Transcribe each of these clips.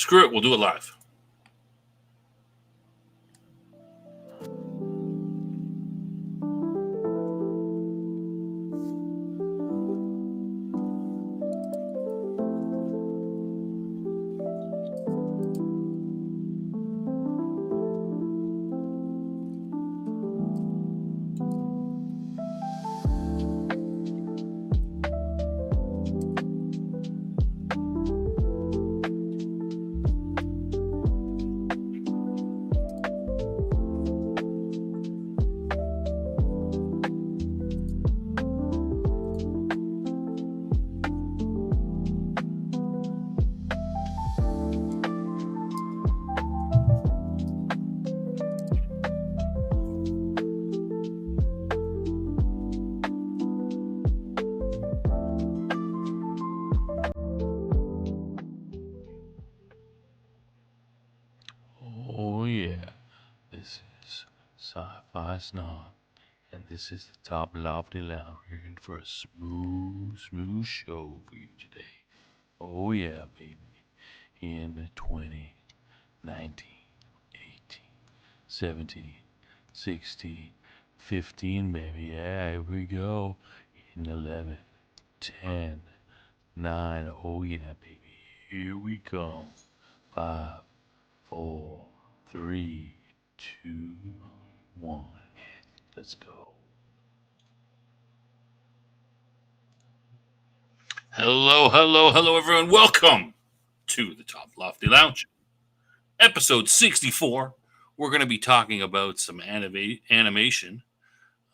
Screw it. We'll do it live. Oh yeah, this is Sci-Fi Snob, and this is the Toplofty Lounge here for a smooth show for you today. Oh yeah, baby, in the 20, 19, 18, 17, 16, 15, baby, yeah, here we go, in 11, 10, 9, oh yeah, baby, here we come, 5, 4, 3, 2, 1. Let's go. Hello, everyone. Welcome to the Top Lofty Lounge, episode 64. We're going to be talking about some animation,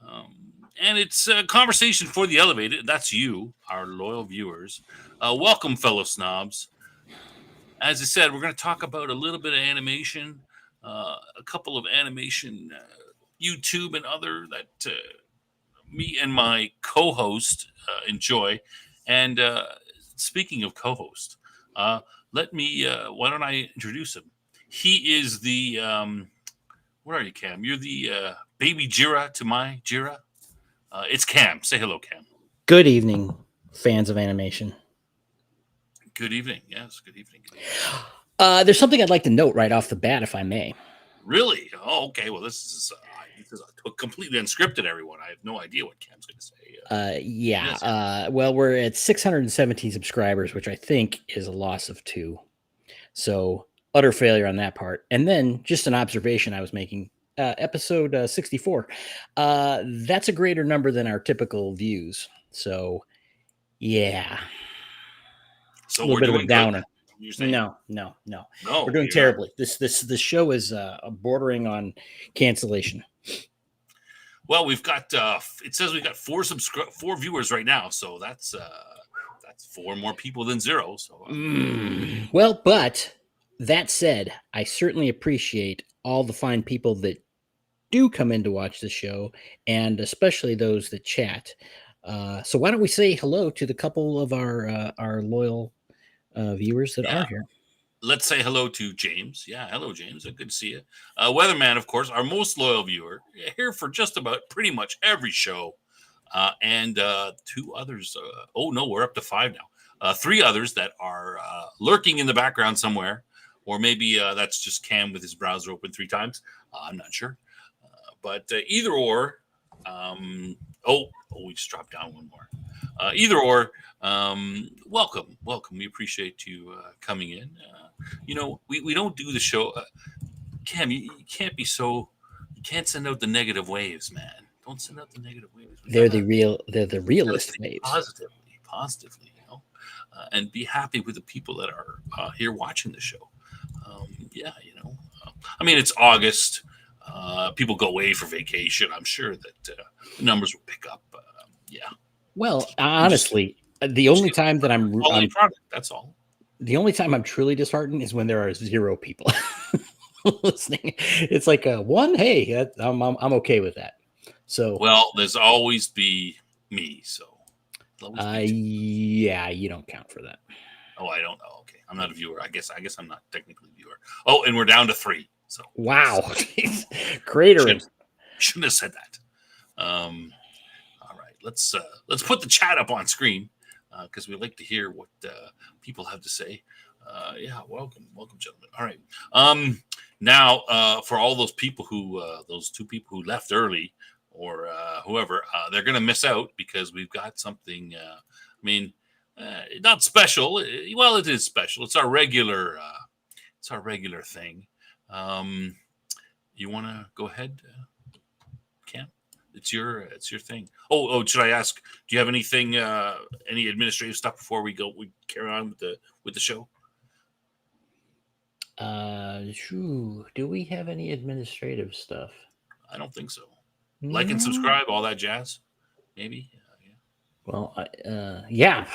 and it's a conversation for the elevated. That's you, our loyal viewers. Welcome, fellow snobs. As I said, we're going to talk about a little bit of animation, a couple of animation YouTube and other that me and my co-host enjoy. And speaking of co-host, let me. Why don't I introduce him? He is the. What are you, Cam? You're the baby Jira to my Jira. It's Cam. Say hello, Cam. Good evening, fans of animation. Good evening. Yes, good evening. There's something I'd like to note right off the bat, if I may. Really? Oh, okay. Well, this is completely unscripted, everyone. I have no idea what Cam's going to say. Well, we're at 617 subscribers, which I think is a loss of 2. So, utter failure on that part. And then, just an observation I was making, episode 64. That's a greater number than our typical views. So, yeah. So a little we're bit of doing a downer. No. We're doing terribly. The show is bordering on cancellation. Well, we've got. It says we've got 4 viewers right now, so that's 4 more people than 0. So, Well, but that said, I certainly appreciate all the fine people that do come in to watch the show, and especially those that chat. So why don't we say hello to the couple of our loyal viewers that are here? Let's say hello to James. Yeah, hello, James. Good to see you. Weatherman, of course, our most loyal viewer, here for just about pretty much every show. And 2 others. We're up to 5 now. 3 others that are lurking in the background somewhere. Or maybe that's just Cam with his browser open 3 times. I'm not sure. But either or. We just dropped down one more. Either or, welcome. We appreciate you coming in. We don't do the show. Cam, you can't be so. You can't send out the negative waves, man. Don't send out the negative waves. They're the realist waves. Positively, and be happy with the people that are here watching the show. I mean, it's August. People go away for vacation. I'm sure that the numbers will pick up. Well, honestly, the only time that I'm that's all. The only time I'm truly disheartened is when there are 0 people listening. It's like 1. Hey, I'm okay with that. So there's always be me. So you don't count for that. Oh, I don't know. Okay, I'm not a viewer. I guess I'm not technically a viewer. Oh, and we're down to 3. So wow, cratering. Shouldn't have said that. All right, let's put the chat up on screen. because we like to hear what people have to say. Yeah, welcome, gentlemen. All right. Now, for all those people who, those two people who left early, or whoever, they're going to miss out because we've got something. I mean, not special. Well, it is special. It's our regular. It's our regular thing. You want to go ahead, Cam? It's your thing. Oh, should I ask? Do you have anything, any administrative stuff before we go? We carry on with the show. Do we have any administrative stuff? I don't think so. Like and subscribe, all that jazz. Maybe. Yeah. Well, yeah.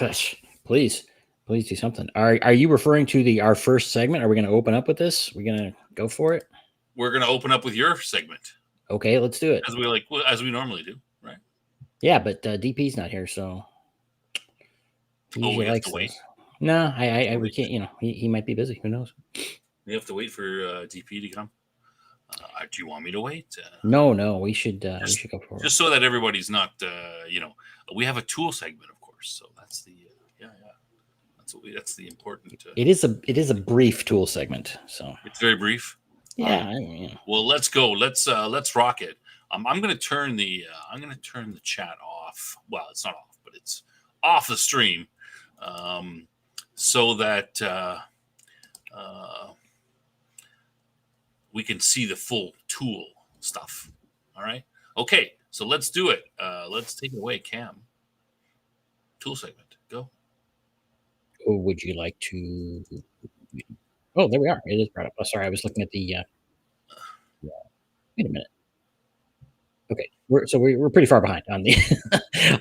Please do something. Are you referring to our first segment? Are we going to open up with this? We're going to go for it. We're going to open up with your segment. Okay, let's do it as we normally do, right? Yeah, but DP's not here, so. We have to wait. No, we can't. You know, he might be busy. Who knows? We have to wait for DP to come. Do you want me to wait? No, we should go for it. Just so that everybody's not, we have a tool segment, of course. So that's the, that's the important. It is a brief tool segment, so it's very brief. Yeah. Well, let's go. Let's rock it. I'm going to turn the chat off. Well, it's not off, but it's off the stream, so that we can see the full tool stuff. All right. Okay. So let's do it. Let's take it away, Cam. Tool segment. Go. Or would you like to? Oh, there we are. It is brought up. Oh, sorry, I was looking at the. Wait a minute. Okay, we're pretty far behind on the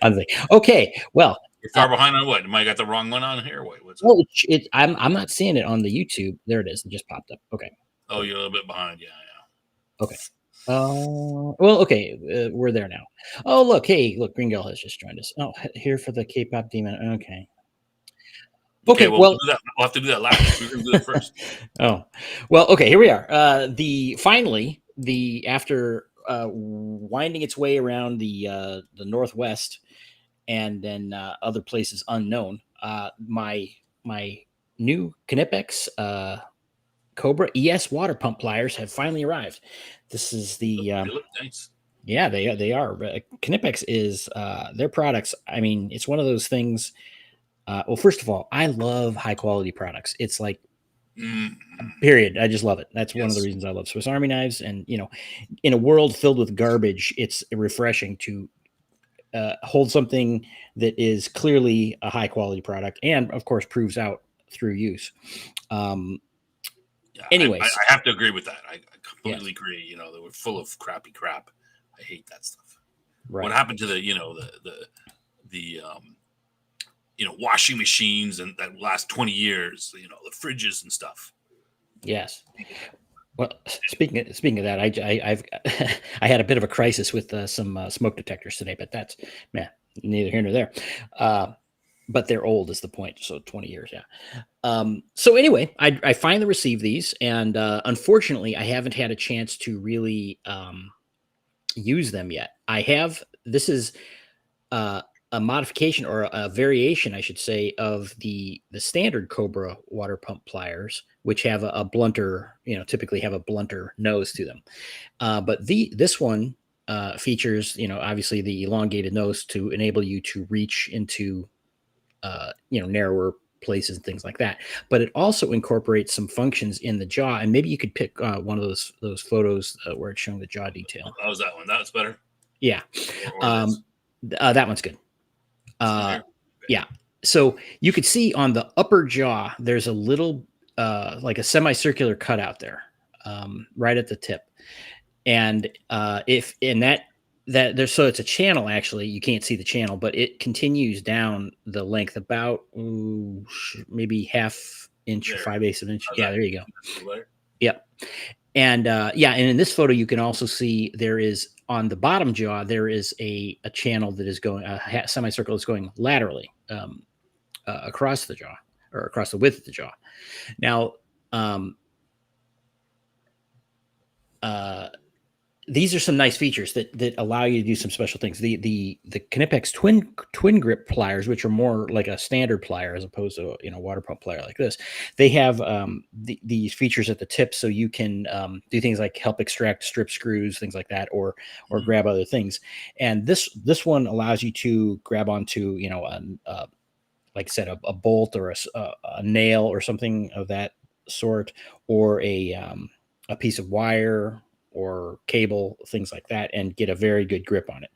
on the. Okay, well, you're far behind on what? Am I got the wrong one on here? Wait, what's? Well, I'm not seeing it on the YouTube. There it is. It just popped up. Okay. Oh, you're a little bit behind. Yeah. Okay. Well, okay, we're there now. Oh, look, Green Girl has just joined us. Oh, here for the K-pop demon. Okay. Okay, well, we'll have to do that last. We're going to do that first. Oh, well, okay, here we are. After winding its way around the Northwest and then other places unknown, my new Knipex Cobra ES water pump pliers have finally arrived. This is the they look nice. Yeah, they are. Knipex is their products. I mean, it's one of those things. Well, first of all, I love high quality products. It's like, period. I just love it. That's one of the reasons I love Swiss Army knives. And, you know, in a world filled with garbage, it's refreshing to hold something that is clearly a high quality product and, of course, proves out through use. Anyways, I have to agree with that. I completely agree. You know, they were full of crappy crap. I hate that stuff. Right. What happened to the washing machines and that last 20 years, you know, the fridges and stuff. Yes. Well, speaking of that, I've I had a bit of a crisis with some smoke detectors today, but that's neither here nor there. But they're old is the point. So 20 years. Yeah. So anyway, I finally received these, and unfortunately I haven't had a chance to really use them yet. This is a modification or a variation, I should say, of the standard Cobra water pump pliers, which have a blunter, typically have a blunter nose to them. But this one features, obviously the elongated nose to enable you to reach into, narrower places and things like that. But it also incorporates some functions in the jaw, and maybe you could pick one of those photos where it's showing the jaw detail. How was that one? That was better. Yeah, that one's good. Yeah. So you could see on the upper jaw, there's a little, like a semicircular cutout there, right at the tip. And so it's a channel, actually, you can't see the channel, but it continues down the length about maybe half inch, there. 5/8 of an inch. Yeah, there you go. Yep. And and in this photo, you can also see there is on the bottom jaw, there is a channel that is going, a semicircle is going laterally across the jaw, or across the width of the jaw. Now, these are some nice features that allow you to do some special things. The Knipex twin grip pliers, which are more like a standard plier as opposed to water pump plier like this, they have these features at the tip, so you can do things like help extract strip screws, things like that, or grab other things. And this one allows you to grab onto like I said, a bolt or a nail or something of that sort, or a piece of wire or cable, things like that, and get a very good grip on it.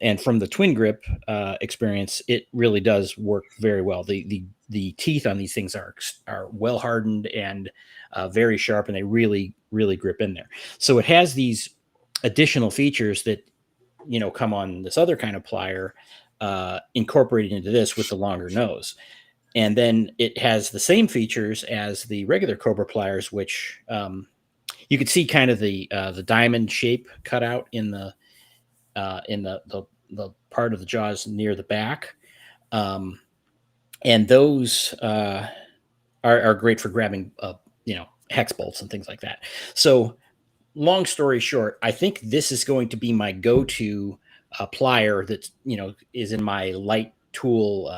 And from the twin grip experience, it really does work very well. The teeth on these things are well hardened and very sharp, and they really grip in there. So it has these additional features that come on this other kind of plier incorporated into this with the longer nose. And then it has the same features as the regular Cobra pliers, which you could see kind of the diamond shape cut out in the part of the jaws near the back, and those are great for grabbing hex bolts and things like that. So, long story short, I think this is going to be my go-to plier that is in my light tool,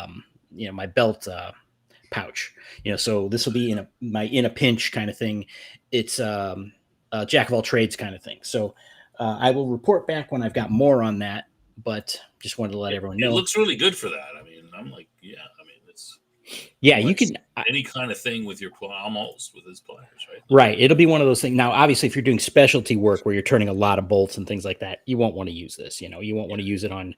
my belt pouch. So this will be in a pinch kind of thing. It's jack of all trades kind of thing. So I will report back when I've got more on that, but just wanted to let everyone know. It looks really good for that. I mean, I'm like, yeah, I mean, it's you can any kind of thing with your almost with his pliers, right? Right. It'll be one of those things. Now, obviously, if you're doing specialty work where you're turning a lot of bolts and things like that, you won't want to use this. You won't want to use it on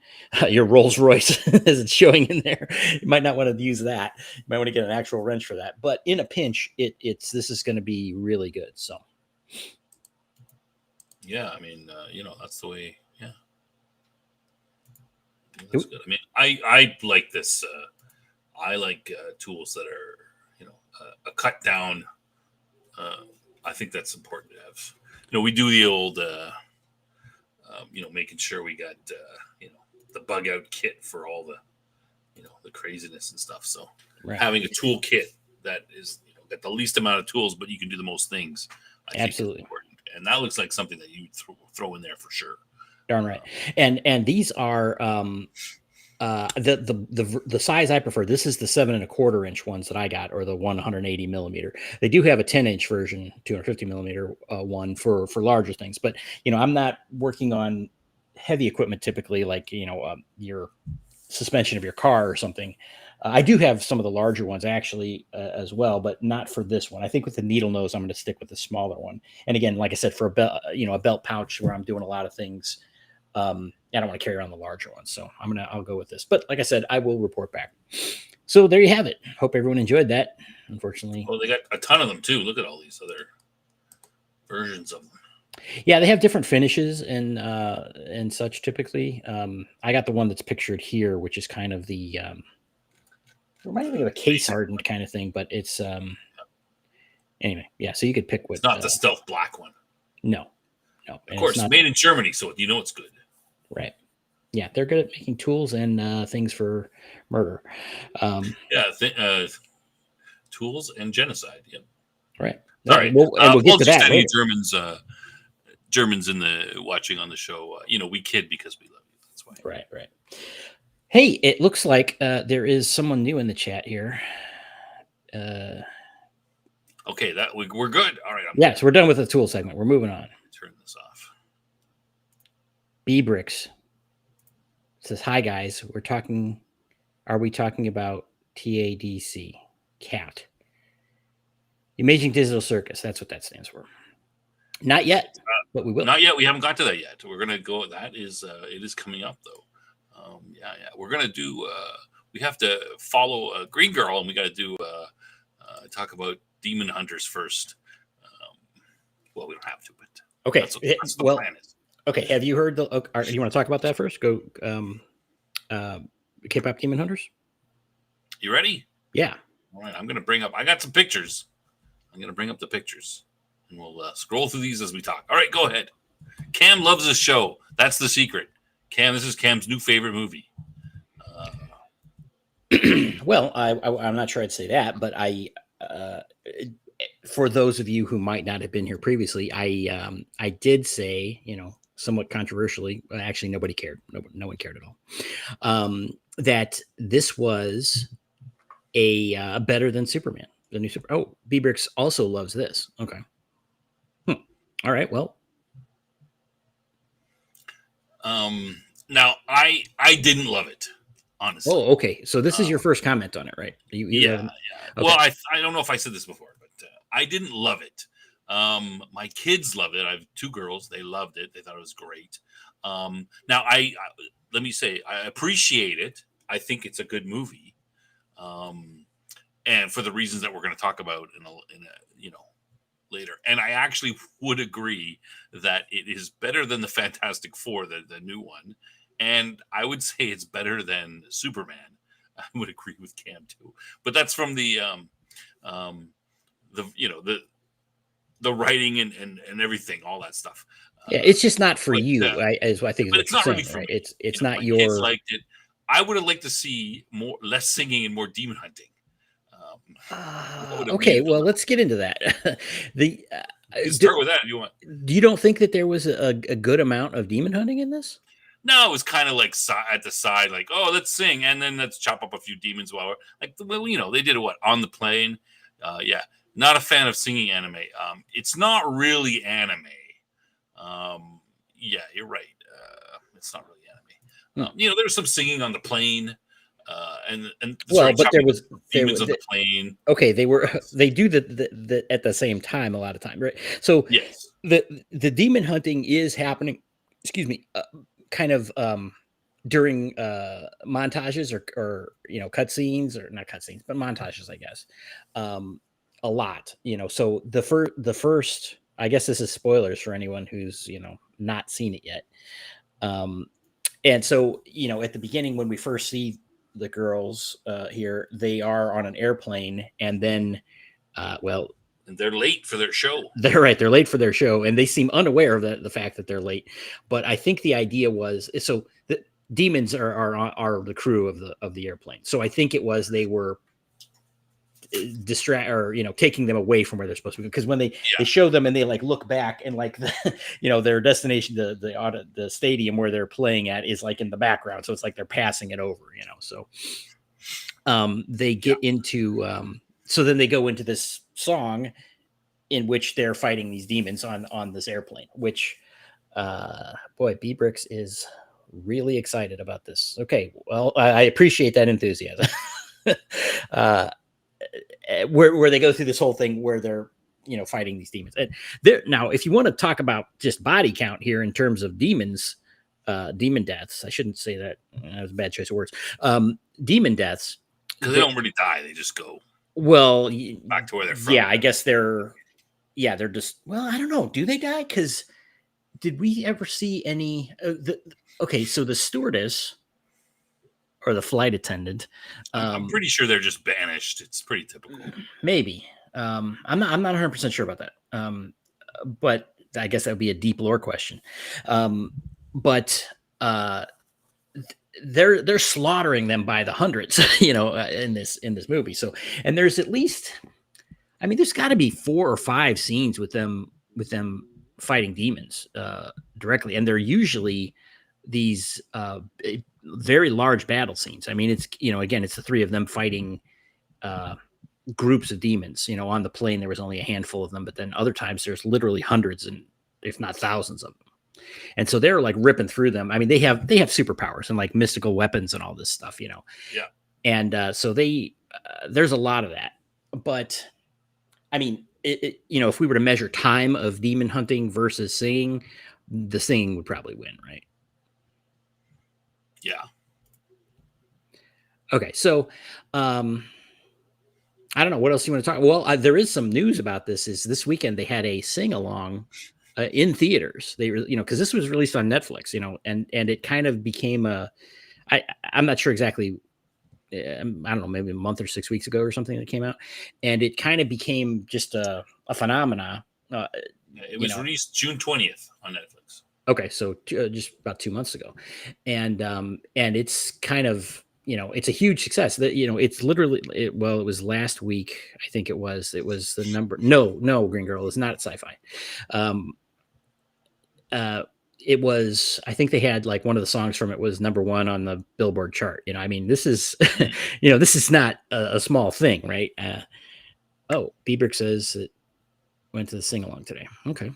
your Rolls Royce as it's showing in there. You might not want to use that. You might want to get an actual wrench for that. But in a pinch, this is going to be really good. So, yeah, I mean, that's the way. Yeah, that's good. I mean, I like this. I like tools that are a cut down. I think that's important to have. We do the old, making sure we got, the bug out kit for all the, the craziness and stuff. So having a tool kit that is, got the least amount of tools, but you can do the most things. I think is important. And that looks like something that you throw in there for sure. Darn right. And these are, the size I prefer. This is the 7.25 inch ones that I got, or the 180 millimeter. They do have a 10-inch version, 250 millimeter one for larger things. But I'm not working on heavy equipment typically, like your suspension of your car or something. I do have some of the larger ones actually as well, but not for this one. I think with the needle nose, I'm going to stick with the smaller one. And again, like I said, for a belt pouch where I'm doing a lot of things. I don't want to carry around the larger one, so I'll go with this. But like I said, I will report back. So there you have it. Hope everyone enjoyed that. Unfortunately, they got a ton of them too. Look at all these other versions of them. Yeah, they have different finishes and such. Typically, I got the one that's pictured here, which is kind of the reminds me of a case hardened kind of thing, but it's anyway. Yeah, so you could pick what. It's not the stealth black one. No. Of course, it's made in Germany, so it's good. Right. Yeah, they're good at making tools and things for murder. Tools and genocide. Yep. Right. Sorry. We'll get to that later. Germans in the watching on the show. We kid because we love you. That's why. Right. Hey, it looks like there is someone new in the chat here. Okay, we're good. All right. So we're done with the tool segment. We're moving on. Turn this off. B-Bricks says, "Hi guys, are we talking about TADC? CAT. Imaging Digital Circus. That's what that stands for. Not yet, but we will. Not yet. We haven't got to that yet. We're gonna go. That is, it is coming up though. We're gonna do. We have to follow Green Girl, and we got to do. Talk about Demon Hunters first. Well, we don't have to, but okay. That's what the plan is. Okay. Have you heard do you want to talk about that first? Go. K-pop Demon Hunters. You ready? Yeah. All right. I'm gonna bring up. I got some pictures. I'm gonna bring up the pictures, and we'll scroll through these as we talk. All right. Go ahead. Cam loves this show. That's the secret. Cam, this is Cam's new favorite movie. Well, I'm not sure I'd say that, but for those of you who might not have been here previously, I did say, somewhat controversially, actually nobody cared, no one cared at all, that this was a better than Superman, the new Super. Oh, Bbrix also loves this. Okay, all right, well. Now I didn't love it, honestly. Oh, okay. So this is your first comment on it, right? Yeah. Okay. Well, I don't know if I said this before, but I didn't love it. My kids loved it. I have 2 girls. They loved it. They thought it was great. Now let me say, I appreciate it. I think it's a good movie. And for the reasons that we're going to talk about in a later. And I actually would agree that it is better than the Fantastic Four, the new one. And I would say it's better than Superman. I would agree with Cam too. But that's from the writing and everything, all that stuff. Yeah, it's just not for but, you. I think is but what it's you're not saying, really for right? me. It's not my your. Kids liked it. I would have liked to see less singing and more demon hunting. Okay, well, let's get into that. The start with that if you want. You don't think that there was a good amount of demon hunting in this? No, it was kind of like at the side, like, oh, let's sing, and then let's chop up a few demons while we're they did it on the plane. Yeah, not a fan of singing anime. It's not really anime. Yeah, you're right. It's not really anime. There's some singing on the plane. But there was demons on the plane. Okay, they do the at the same time a lot of time, right? So yes, the demon hunting is happening. Excuse me, kind of during montages or cutscenes, or not cutscenes, but montages, I guess. A lot, So the first, I guess this is spoilers for anyone who's not seen it yet. And so at the beginning when we first see the girls here, they are on an airplane, and then and they're late for their show. They're right. They're late for their show, and they seem unaware of the fact that they're late. But I think the idea was so the demons are the crew of the airplane. So I think it was they were taking them away from where they're supposed to be, because when they show them and they look back and their destination, the stadium where they're playing at is in the background, so it's like they're passing it over, so they get into so then they go into this song in which they're fighting these demons on this airplane, which boy, Bbrix is really excited about this. Okay, well, I appreciate that enthusiasm. Where they go through this whole thing where they're fighting these demons, and now if you want to talk about just body count here in terms of demons, demon deaths, I shouldn't say that, that was a bad choice of words. Demon deaths, because they don't really die, they just go back to where they're from. I guess they're just, well, I don't know, do they die? Because did we ever see any so the stewardess or the flight attendant, I'm pretty sure they're just banished. It's pretty typical. Maybe. I'm not 100% sure about that. But I guess that would be a deep lore question. But they're slaughtering them by the hundreds, in this movie. So, and there's at least, there's got to be 4 or 5 scenes with them fighting demons directly, and they're usually these very large battle scenes. It's again, it's the 3 of them fighting groups of demons. On the plane there was only a handful of them, but then other times there's literally hundreds and if not thousands of them. And so they're ripping through them. They have superpowers and mystical weapons and all this stuff, Yeah. And so there's a lot of that. But if we were to measure time of demon hunting versus singing, the singing would probably win, right? Yeah. Okay, so I don't know what else you want to talk. Well, there is some news about this. Is this weekend they had a sing along in theaters. They were, because this was released on Netflix, and it kind of became I'm not sure exactly. I don't know, maybe a month or 6 weeks ago or something that came out, and it kind of became just a phenomena. It was released June 20th on Netflix. Okay, so just about 2 months ago, and it's kind of it's a huge success. That it's literally it was last week. I think it was the number. No, Green Girl is not at Sci-Fi. Um, it was. I think they had like one of the songs from it was #1 on the Billboard chart. I mean, this is this is not a small thing, right? Bieber says it went to the sing along today. Okay,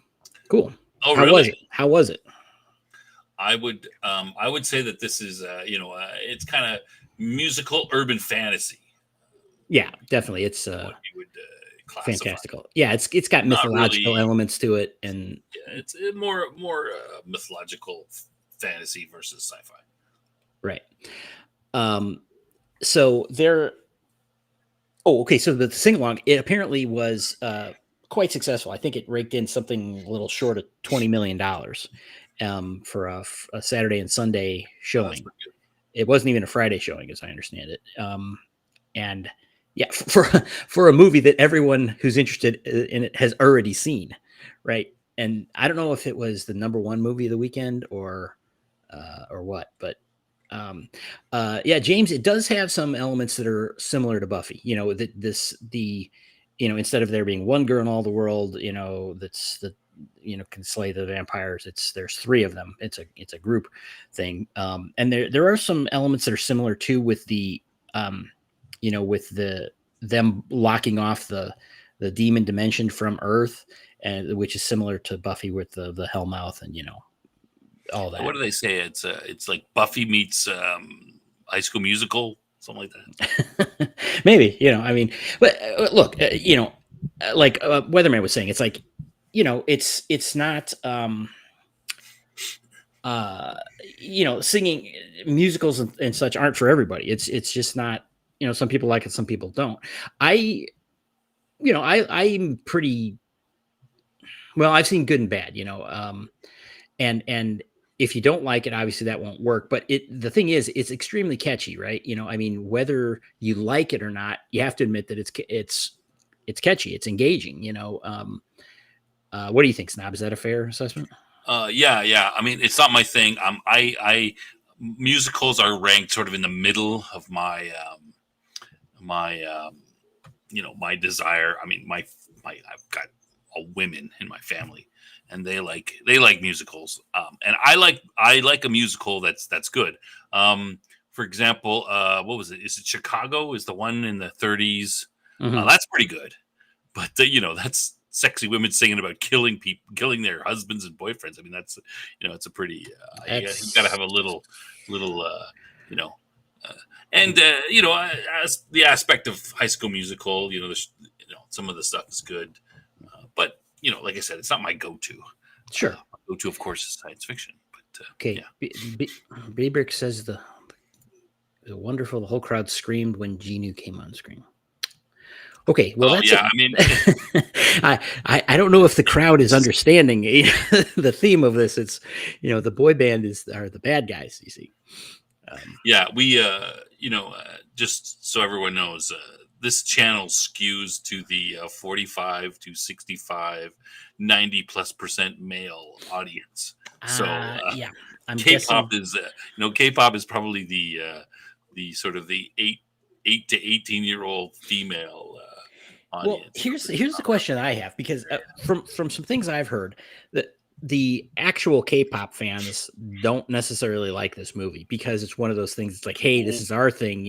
cool. Oh, How really? was it? How was it? I would say that this is it's kind of musical urban fantasy. Yeah, definitely. It's What you would classify. fantastical. Yeah, it's got Not mythological really- elements to it, and Yeah, it's more mythological fantasy versus sci-fi. right. So there. Oh, okay. So the sing along, it apparently was quite successful. I think it raked in something a little short of $20 million for a Saturday and Sunday showing. It wasn't even a Friday showing, as I understand it. And yeah, for a movie that everyone who's interested in it has already seen, right? And I don't know if it was the #1 movie of the weekend or what, but yeah, James, it does have some elements that are similar to Buffy. Instead of there being one girl in all the world, that's the can slay the vampires. There's 3 of them. It's a group thing. And there are some elements that are similar too with the with them locking off the demon dimension from Earth, and which is similar to Buffy with the Hellmouth and all that. What do they say? It's like Buffy meets High School Musical, something like that. Maybe, I mean, but look, like Weatherman was saying, it's like, it's not, singing musicals and such aren't for everybody. It's just not, some people like it, some people don't. I'm pretty, well, I've seen good and bad, and if you don't like it, obviously that won't work. But the thing is, it's extremely catchy, right? I mean, whether you like it or not, you have to admit that it's catchy, it's engaging. What do you think, Snob? Is that a fair assessment? Yeah. I mean, it's not my thing. I musicals are ranked sort of in the middle of my my desire. I mean, I've got women in my family, and they like musicals. And I like a musical that's good. For example, what was it? Is it Chicago? Is the one in the 30s? Mhm. That's pretty good. But that's sexy women singing about killing people, killing their husbands and boyfriends. I mean, that's it's a pretty. You got to have a little, and as the aspect of High School Musical, some of the stuff is good, but like I said, it's not my go-to. Sure. My go-to, of course, is science fiction. But Okay. yeah. Bieber says it was wonderful. The whole crowd screamed when Genu came on screen. Okay, well, that's I mean, I don't know if the crowd is understanding the theme of this. It's the boy band are the bad guys. You see. Yeah, we just so everyone knows, this channel skews to the 45 to 65, 90+% male audience. So yeah, I'm K-pop guessing. is K-pop is probably the sort of the 8 to 18-year-old female audience. Well, here's the question I have, because from some things I've heard, that the actual K-pop fans don't necessarily like this movie because it's one of those things. It's like, hey, this is our thing,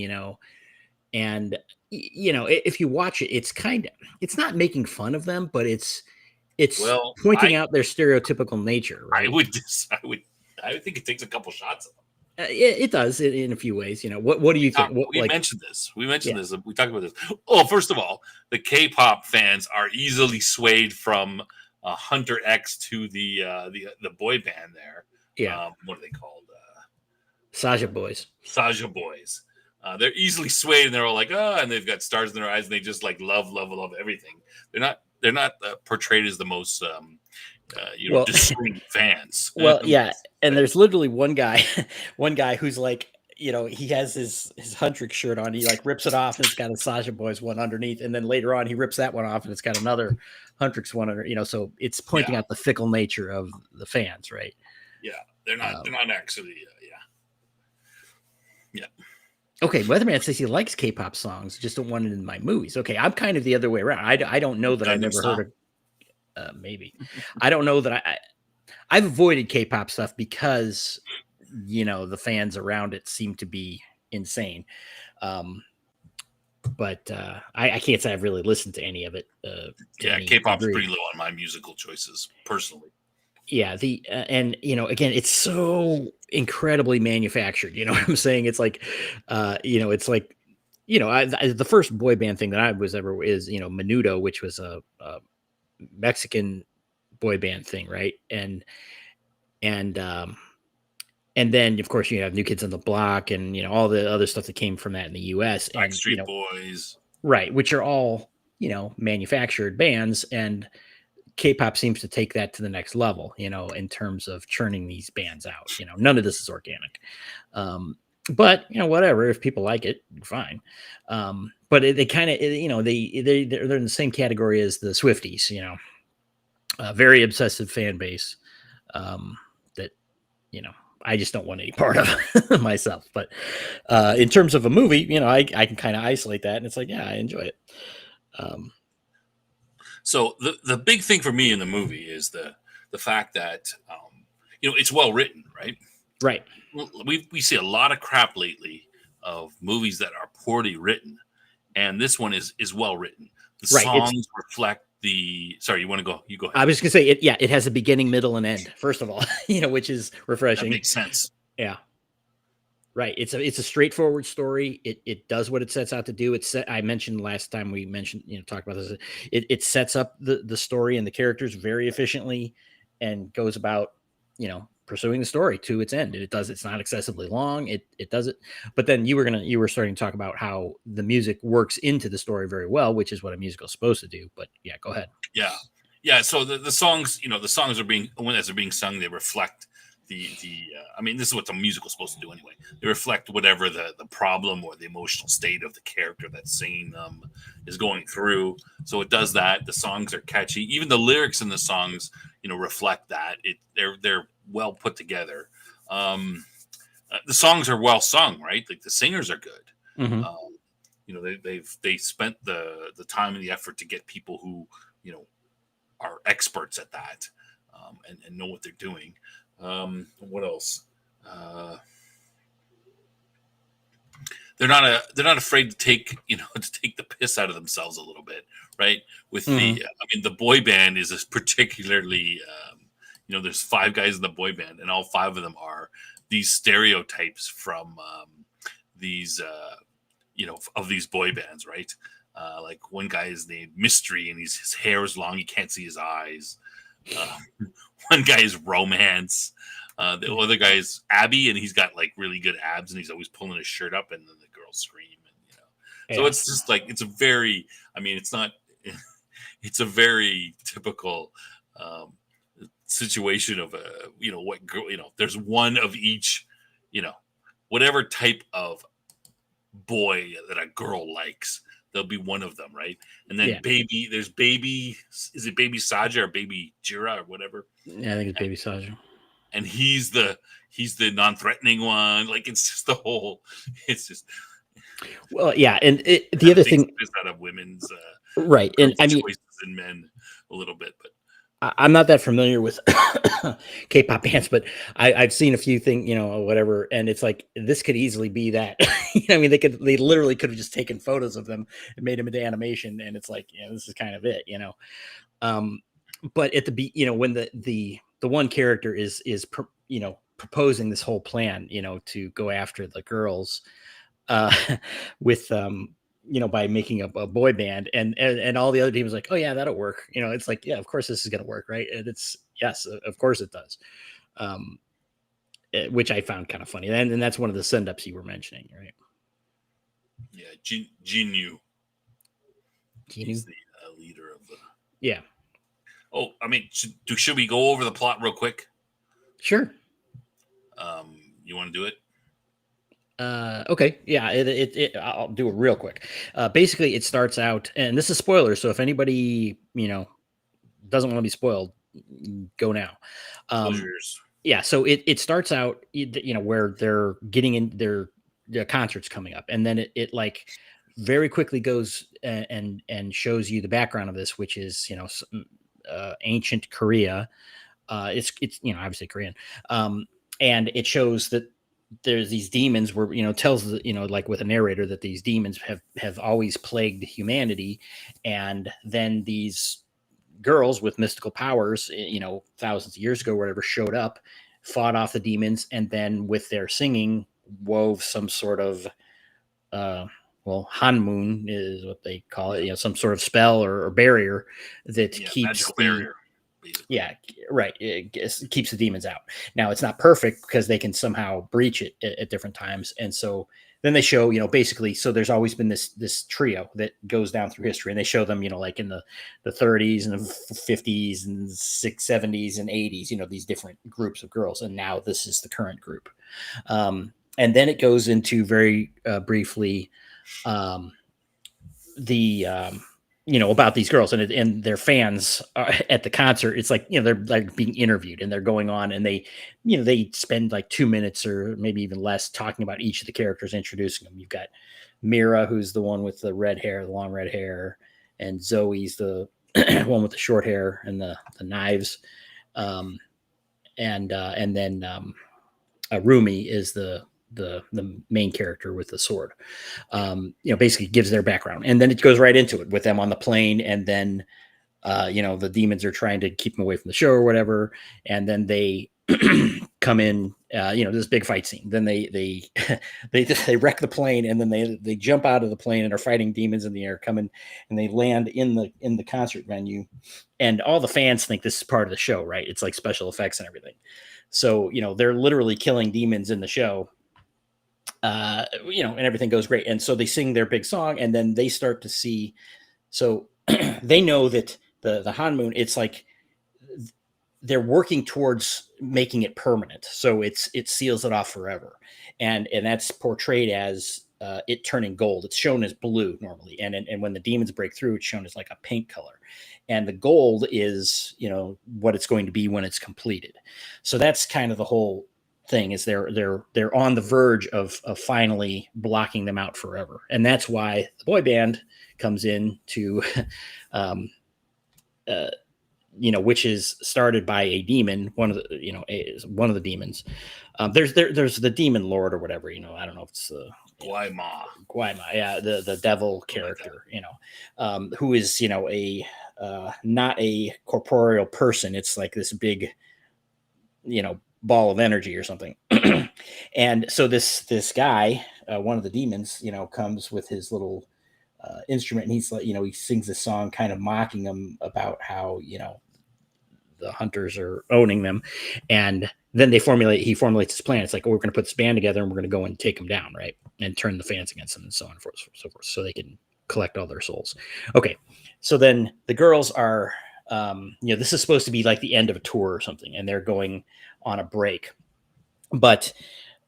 and if you watch it, it's not making fun of them, but it's pointing out their stereotypical nature. Right? I think it takes a couple shots of them. It does in a few ways. What do you think? We mentioned this. We talked about this. Oh, first of all, the K-pop fans are easily swayed from Hunter X to the boy band there. Yeah. What are they called? Saja Boys. Saja Boys. They're easily swayed, and they're all like, and they've got stars in their eyes, and they just like love everything. They're not portrayed as the most discerning fans. Well, yeah, and there's literally one guy who's like, he has his Huntrix shirt on. He like rips it off, and it's got a Saja Boys one underneath, and then later on he rips that one off, and it's got another Huntrix one under. So it's pointing out the fickle nature of the fans, right? Yeah, they're not actually. Yeah. Okay, Weatherman says he likes K-pop songs, just don't want it in my movies. Okay, I'm kind of the other way around. I don't know that I've Gundam ever heard style. of. Maybe I don't know that I've avoided K-pop stuff because the fans around it seem to be insane. Um, but I can't say I've really listened to any of it to Yeah, any K-pop's degree. pretty low on my musical choices personally. Yeah, and again, it's so incredibly manufactured. You know what I'm saying? It's like, it's like, the first boy band thing that I was ever is Menudo, which was a Mexican boy band thing, right? And and then of course you have New Kids on the Block and all the other stuff that came from that in the U.S. and Backstreet Boys. right, which are all manufactured bands, and K-pop seems to take that to the next level, in terms of churning these bands out. None of this is organic. But whatever. If people like it, fine. But they kind of, they're in the same category as the Swifties. A very obsessive fan base that you know I just don't want any part of myself. But in terms of a movie, I can kind of isolate that, and it's like, yeah, I enjoy it. Um, So the big thing for me in the movie is the fact that it's well written, right? right. We see a lot of crap lately of movies that are poorly written, and this one is well written. The Right. songs reflect the. Sorry, you want to go? You go ahead. I was gonna say it. Yeah, it has a beginning, middle, and end. First of all, which is That refreshing. makes sense. Yeah, right. It's a straightforward story. It does what it sets out to do. I mentioned last time we mentioned talked about this. It sets up the story and the characters very efficiently, and goes about pursuing the story to its end. And it does. It's not excessively long. It does it. But then you were starting to talk about how the music works into the story very well, which is what a musical is supposed to do. But yeah, go ahead. Yeah, yeah. So the songs, the songs are being as they're being sung, they reflect the. I mean, this is what the musical is supposed to do anyway. They reflect whatever the problem or the emotional state of the character that's singing them is going through. So it does that. The songs are catchy. Even the lyrics in the songs, reflect that. They're well put together. The songs are well sung, right? Like the singers are good. Mm-hmm. They spent the time and the effort to get people who are experts at that, and know what they're doing. What else? They're not afraid to take to take the piss out of themselves a little bit, right? With Mm-hmm. the boy band is particularly there's 5 guys in the boy band, and all 5 of them are these stereotypes from these of these boy bands, right? Like one guy is named Mystery, and his hair is long; you can't see his eyes. One guy is Romance. The other guy is Abby, and he's got like really good abs, and he's always pulling his shirt up, and then the girls scream, and So Yeah. it's just like it's a very. I mean, it's not. It's a very typical situation of what girl. There's one of each. Whatever type of boy that a girl likes, there'll be one of them, right? And then Yeah. there's baby, is it baby Saja or baby Jira or whatever? Yeah, I think it's Baby Saja. And he's the non-threatening one. Like it's just the whole, it's just Well, yeah, and the kind other of takes thing, the piss out of women's right? And girls' I mean, choices in men a little bit, but I'm not that familiar with K-pop bands, but I've seen a few things, or whatever, and it's like this could easily be that. I mean, they literally could have just taken photos of them and made them into animation, and it's like, this is kind of it. Um, but at when the one character proposing this whole plan, to go after the girls, uh, with by making a boy band, and all the other teams like, oh yeah, that'll work. It's like, yeah, of course this is gonna work, right? And it's yes, of course it does. Um, which I found kind of funny, and that's one of the send ups you were mentioning, right? yeah, Jinyu, Keanu? he's the leader of the. Yeah, Oh, I mean, should we go over the plot real quick? sure. You want to do it? Okay, yeah, I'll do it real quick. Basically, it starts out, and this is spoilers, so if anybody doesn't want to be spoiled, go now. Close Um, yours. yeah, so it starts out, where they're getting in, they're the concert's coming up, and then it like very quickly goes and shows you the background of this, which is ancient Korea. It's obviously Korean, and it shows that there's these demons where tells like with a narrator that these demons have always plagued humanity, and then these girls with mystical powers, thousands of years ago, whatever, showed up, fought off the demons, and then with their singing wove some sort of Hanmoon is what they call it, some sort of spell or barrier that keeps barrier. Yeah, right. It keeps the demons out. Now it's not perfect because they can somehow breach it at different times, and so then they show, basically. So there's always been this trio that goes down through history, and they show them, like in the 30s and the 50s and 70s and 80s, these different groups of girls, and now this is the current group. And then it goes into very briefly about these girls and their fans at the concert. It's like, they're like being interviewed, and they're going on, and they spend like 2 minutes or maybe even less talking about each of the characters, introducing them. You've got Mira, who's the one with the long red hair, and Zoe's the one with the short hair and the knives. And then Rumi is the main character with the sword. Basically gives their background, and then it goes right into it with them on the plane, and then the demons are trying to keep them away from the show or whatever, and then they come in, this big fight scene. Then they they wreck the plane, and then they jump out of the plane and are fighting demons in the air, coming, and they land in the concert venue, and all the fans think this is part of the show, right? It's like special effects and everything. So they're literally killing demons in the show. And everything goes great. And so they sing their big song, and then they start to see, so they know that the Hanmoon, it's like they're working towards making it permanent. So it seals it off forever. And that's portrayed as it turning gold. It's shown as blue normally. And when the demons break through, it's shown as like a pink color. And the gold is, what it's going to be when it's completed. So that's kind of the whole thing, is they're on the verge of finally blocking them out forever. And that's why the boy band comes in to which is started by a demon, one of the demons. There's the demon lord or whatever, I don't know if it's Guayma, yeah, the devil character, who is a not a corporeal person. It's like this big ball of energy or something. And so this guy, one of the demons, comes with his little instrument, and he's like, he sings this song kind of mocking them about how, the hunters are owning them. And then he formulates his plan. It's like, we're going to put this band together, and we're going to go and take them down, right? And turn the fans against them, and so on and so forth, so they can collect all their souls. Okay. So then the girls are, this is supposed to be like the end of a tour or something, and they're going on a break. But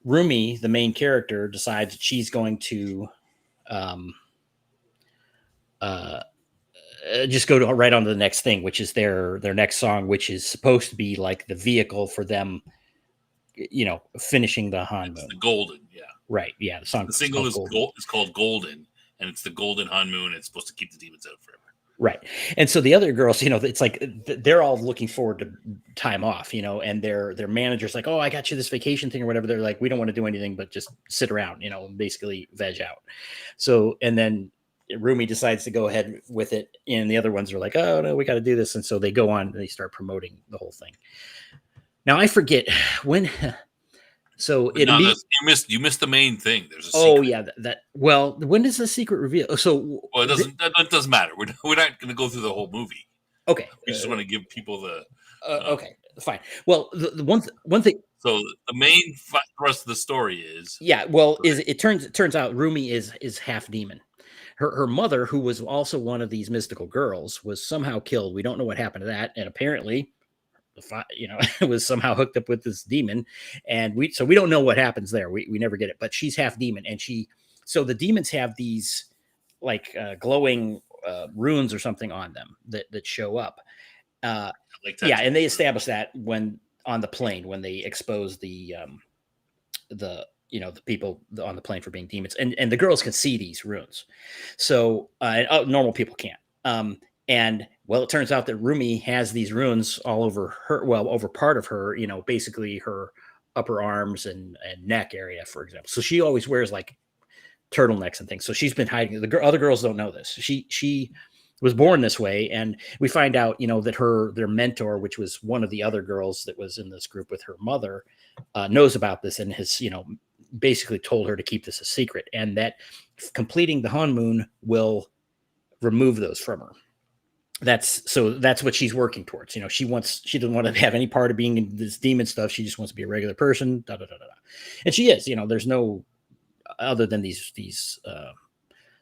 Rumi, the main character, decides that she's going to just go right on to the next thing, which is their next song, which is supposed to be like the vehicle for them, finishing the Hanmoon. The Golden, yeah. Right, yeah. The single is called Golden, and it's the Golden Hanmoon. It's supposed to keep the demons out forever. Right. And so the other girls, it's like they're all looking forward to time off, and their manager's like, oh, I got you this vacation thing or whatever. They're like, we don't want to do anything but just sit around, basically veg out. So, and then Rumi decides to go ahead with it, and the other ones are like, oh no, we got to do this. And so they go on and they start promoting the whole thing. Now I forget when. So you missed the main thing. There's a secret. Yeah, when does the secret reveal? So that doesn't matter. We're not going to go through the whole movie. Okay, we just want to give people the. Okay, fine. Well, the one thing. So the main thrust of the story is. Yeah, well, it turns out Rumi is half demon. Her mother, who was also one of these mystical girls, was somehow killed. We don't know what happened to that, and apparently, was somehow hooked up with this demon, and we don't know what happens there. We never get it, but she's half demon, and so the demons have these like glowing runes or something on them that show up. Yeah, and they establish that when on the plane, when they expose the the people on the plane for being demons, and the girls can see these runes, so normal people can't. And well, it turns out that Rumi has these runes all over her, well, over part of her, basically her upper arms and neck area, for example. So she always wears like turtlenecks and things. So she's been hiding. The other girls don't know this. She was born this way, and we find out, that their mentor, which was one of the other girls that was in this group with her mother, knows about this and has, basically told her to keep this a secret, and that completing the honeymoon will remove those from her. That's what she's working towards. She doesn't want to have any part of being in this demon stuff. She just wants to be a regular person. Da, da, da, da, da. And she is. There's no other than these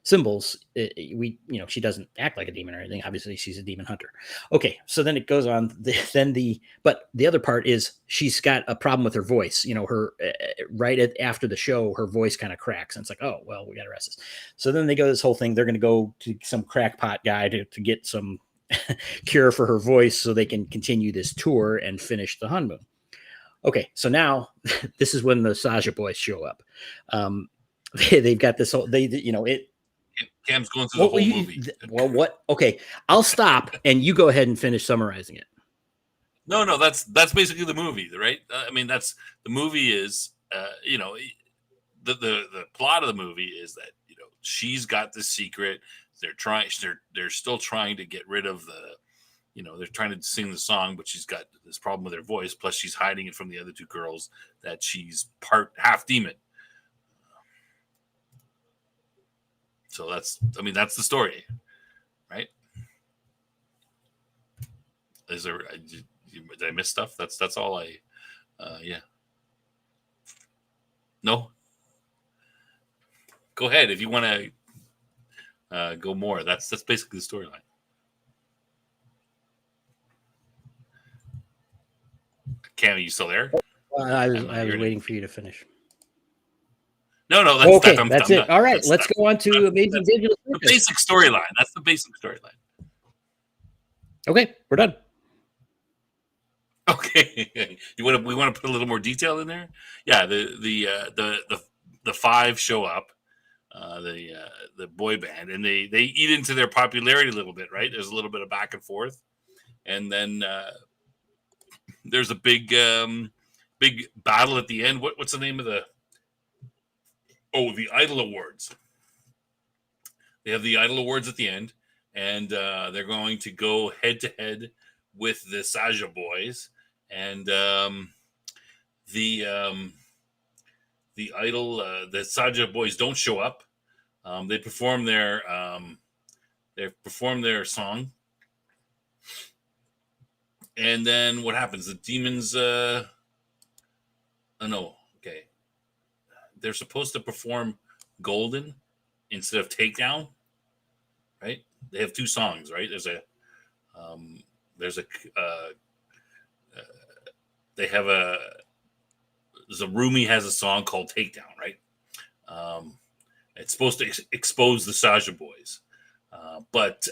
symbols. She doesn't act like a demon or anything. Obviously, she's a demon hunter. Okay, so then it goes on. But the other part is she's got a problem with her voice. Her after the show, her voice kind of cracks, and it's like, oh well, we got to rest this. So then they go this whole thing. They're going to go to some crackpot guy to get some cure for her voice so they can continue this tour and finish the honeymoon. Okay, so now this is when the Saja boys show up. They've got this whole Cam's going through the whole movie. Well, what? Okay, I'll stop and you go ahead and finish summarizing it. No, that's basically the movie, right? I mean, that's the movie is, the plot of the movie is that she's got this secret. They're still trying to get rid of they're trying to sing the song, but she's got this problem with her voice. Plus, she's hiding it from the other two girls that she's half demon. So that's the story, right? Did I miss stuff? That's all yeah. No? Go ahead if you want to go more. That's basically the storyline. Cam, are you still there? I was waiting for you to finish. No, that's okay. I'm it. Done. All right, let's go on to Amazing Digital. The basic storyline. That's the basic storyline. Okay, we're done. Okay, we want to put a little more detail in there. Yeah, the five show up, the boy band, and they eat into their popularity a little bit, right? There's a little bit of back and forth, and then there's a big battle at the end. What's the name of the Idol Awards? They have the Idol Awards at the end, and they're going to go head to head with the Saja boys, and the Idol, the Saja boys don't show up. They perform their song, and then what happens? The demons. Oh no, okay. They're supposed to perform Golden instead of Takedown, right? They have two songs, right? Rumi has a song called Takedown, right? It's supposed to expose the Saja boys, but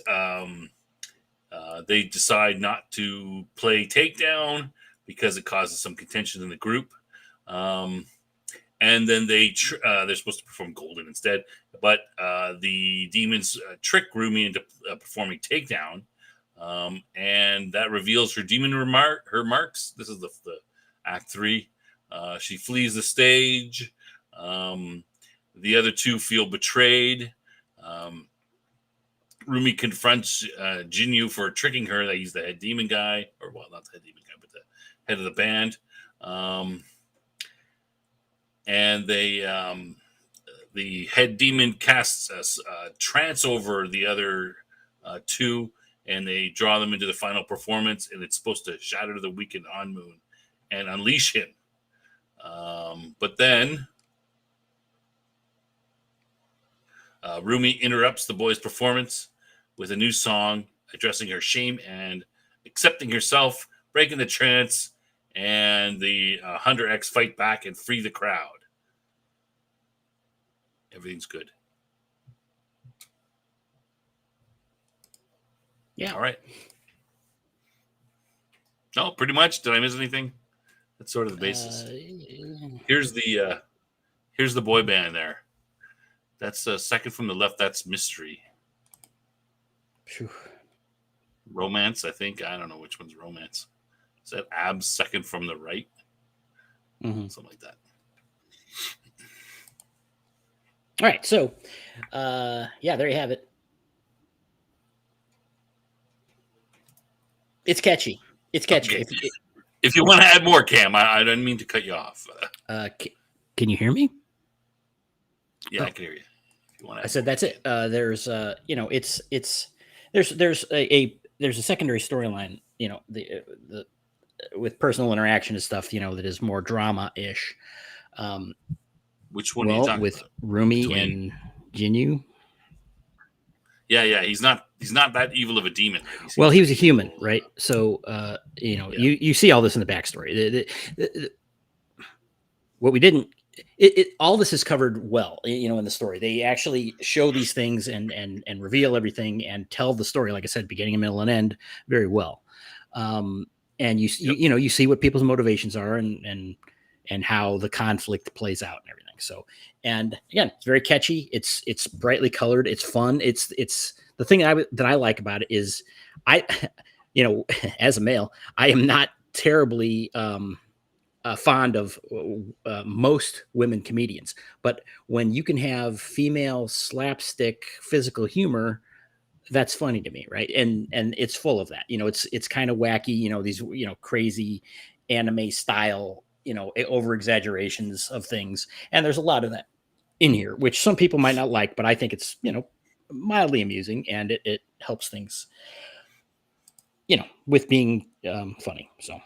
they decide not to play Takedown because it causes some contention in the group. And then they're supposed to perform Golden instead, but the demons trick Rumi into performing Takedown, and that reveals her demon marks. This is the Act 3. She flees the stage. The other two feel betrayed. Rumi confronts Jinyu for tricking her that he's the head demon guy, or well, not the head demon guy, but the head of the band. And the head demon casts a trance over the other two, and they draw them into the final performance, and it's supposed to shatter the weakened Anmoon and unleash him. But then Rumi interrupts the boys' performance with a new song addressing her shame and accepting herself, breaking the trance, and the Hunter X fight back and free the crowd. Everything's good. Yeah. All right. No, pretty much. Did I miss anything? That's sort of the basis. Here's the Here's the boy band there. That's second from the left. That's Mystery. Phew. Romance, I think. I don't know which one's Romance. Is that Abs second from the right? Mhm. Something like that. All right, so yeah, there you have it. It's catchy. It's catchy. Okay. If you want to add more, Cam, I didn't mean to cut you off. Can you hear me? Yeah, Oh. I can hear you. If you want to I said that's it. There's there's a secondary storyline, the with personal interaction and stuff, that is more drama ish. Which one are you talking with about? Rumi and Jinyu. Yeah, he's not that evil of a demon. Well, he was a human, right? So you see all this in the backstory. What we didn't, all this is covered well, in the story. They actually show these things and reveal everything and tell the story, like I said, beginning, middle, and end very well. And you see what people's motivations are and how the conflict plays out and everything. So, and again, it's very catchy. It's brightly colored. It's fun. It's the thing that I like about it is as a male, I am not terribly fond of most women comedians, but when you can have female slapstick physical humor, that's funny to me, right? And it's full of that. It's kind of wacky. These crazy anime style, over exaggerations of things, and there's a lot of that in here, which some people might not like, but I think it's mildly amusing, and it helps things, with being funny. So.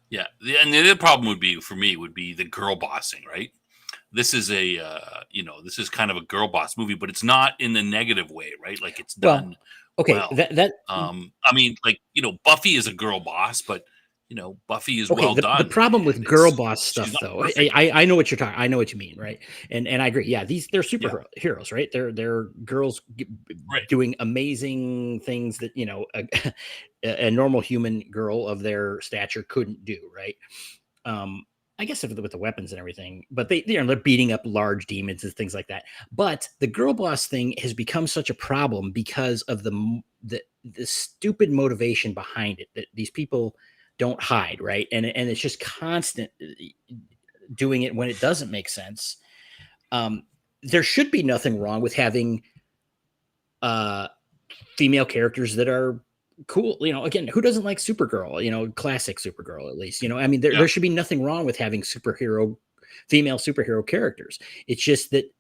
Yeah, and the other problem would be the girl bossing, right? This is this is kind of a girl boss movie, but it's not in the negative way, right? Like it's done. Okay, well. I mean, like Buffy is a girl boss, but Buffy is well done. The problem with girl boss stuff, though, I know what you're talking. I know what you mean, right? And I agree. Yeah, they're superheroes, right? They're girls doing amazing things that a normal human girl of their stature couldn't do, right? I guess with the weapons and everything, but they're beating up large demons and things like that. But the girl boss thing has become such a problem because of the stupid motivation behind it, that these people don't hide, right? And it's just constant doing it when it doesn't make sense. There should be nothing wrong with having female characters that are cool. Again, who doesn't like Supergirl? Classic Supergirl, at least. I mean, there should be nothing wrong with having female superhero characters. It's just that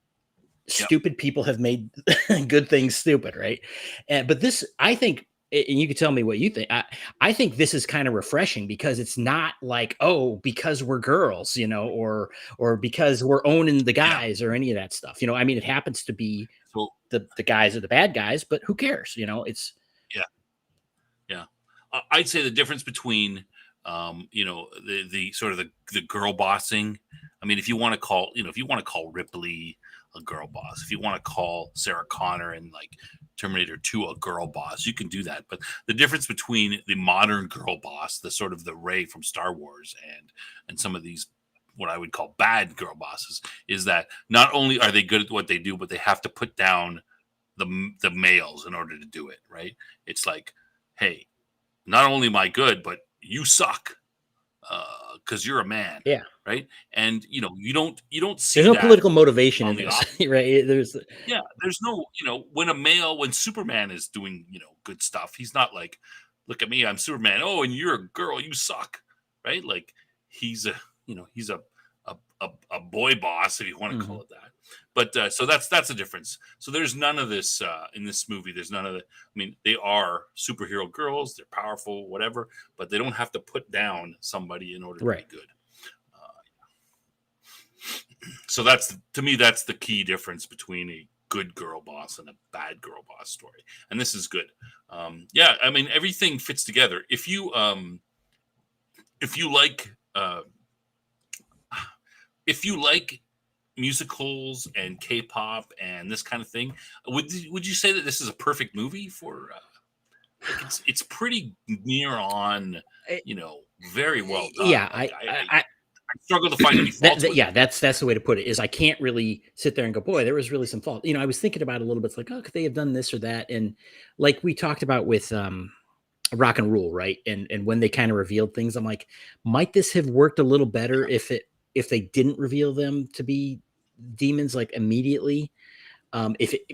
stupid people have made good things stupid, right? But this, I think, and you can tell me what you think. I think this is kind of refreshing because it's not like, oh, because we're girls, or because we're owning the guys or any of that stuff. I mean, it happens to be the guys are the bad guys, but who cares? It's I'd say the difference between the sort of the girl bossing. I mean, if you want to call Ripley a girl boss, if you want to call Sarah Connor and like Terminator 2 a girl boss, you can do that. But the difference between the modern girl boss, the sort of the Rey from Star Wars, and some of these what I would call bad girl bosses, is that not only are they good at what they do, but they have to put down the males in order to do it, right? It's like, hey, not only am I good, but you suck because you're a man. Yeah. Right. And you don't see there's no political motivation in this, right? There's no, when Superman is doing, good stuff, he's not like, look at me, I'm Superman. Oh, and you're a girl, you suck. Right. Like he's a boy boss, if you want to call it that. But so that's the difference. So there's none of this in this movie. There's none of it. I mean, they are superhero girls. They're powerful, whatever, but they don't have to put down somebody in order to be good. So to me, that's the key difference between a good girl boss and a bad girl boss story. And this is good. I mean, everything fits together. If you like musicals and K-pop and this kind of thing, would you say that this is a perfect movie for? It's pretty near on, very well done. Yeah, I struggle to find any faults with yeah, it. that's the way to put it. Is I can't really sit there and go, boy, there was really some fault. I was thinking about it a little bit. It's like, oh, could they have done this or that? And like we talked about with Rock and Rule, right? And when they kind of revealed things, I'm like, might this have worked a little better if they didn't reveal them to be demons like immediately?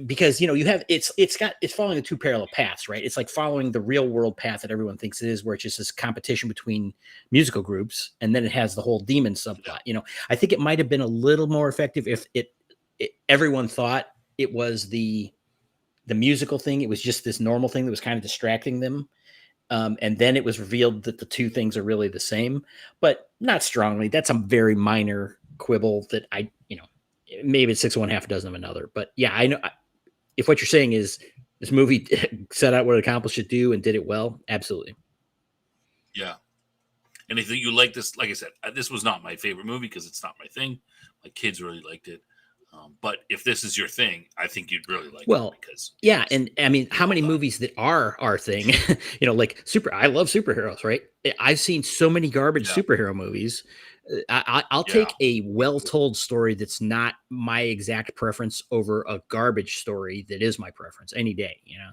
Because you have it's following the two parallel paths, right? It's like following the real world path that everyone thinks it is, where it's just this competition between musical groups, and then it has the whole demon subplot. I think it might have been a little more effective if everyone thought it was the musical thing. It was just this normal thing that was kind of distracting them. And then it was revealed that the two things are really the same, but not strongly. That's a very minor quibble that maybe it's 6 of one, half a dozen of another. But yeah, I know if what you're saying is this movie set out what it accomplished to do and did it well, absolutely. Yeah. And if you like this, like I said, this was not my favorite movie because it's not my thing. My kids really liked it. But if this is your thing, I think you'd really like it because yeah, and I mean, how many movies that are our thing? Like I love superheroes, right? I've seen so many garbage superhero movies. I'll take a well-told story that's not my exact preference over a garbage story that is my preference any day. Yeah.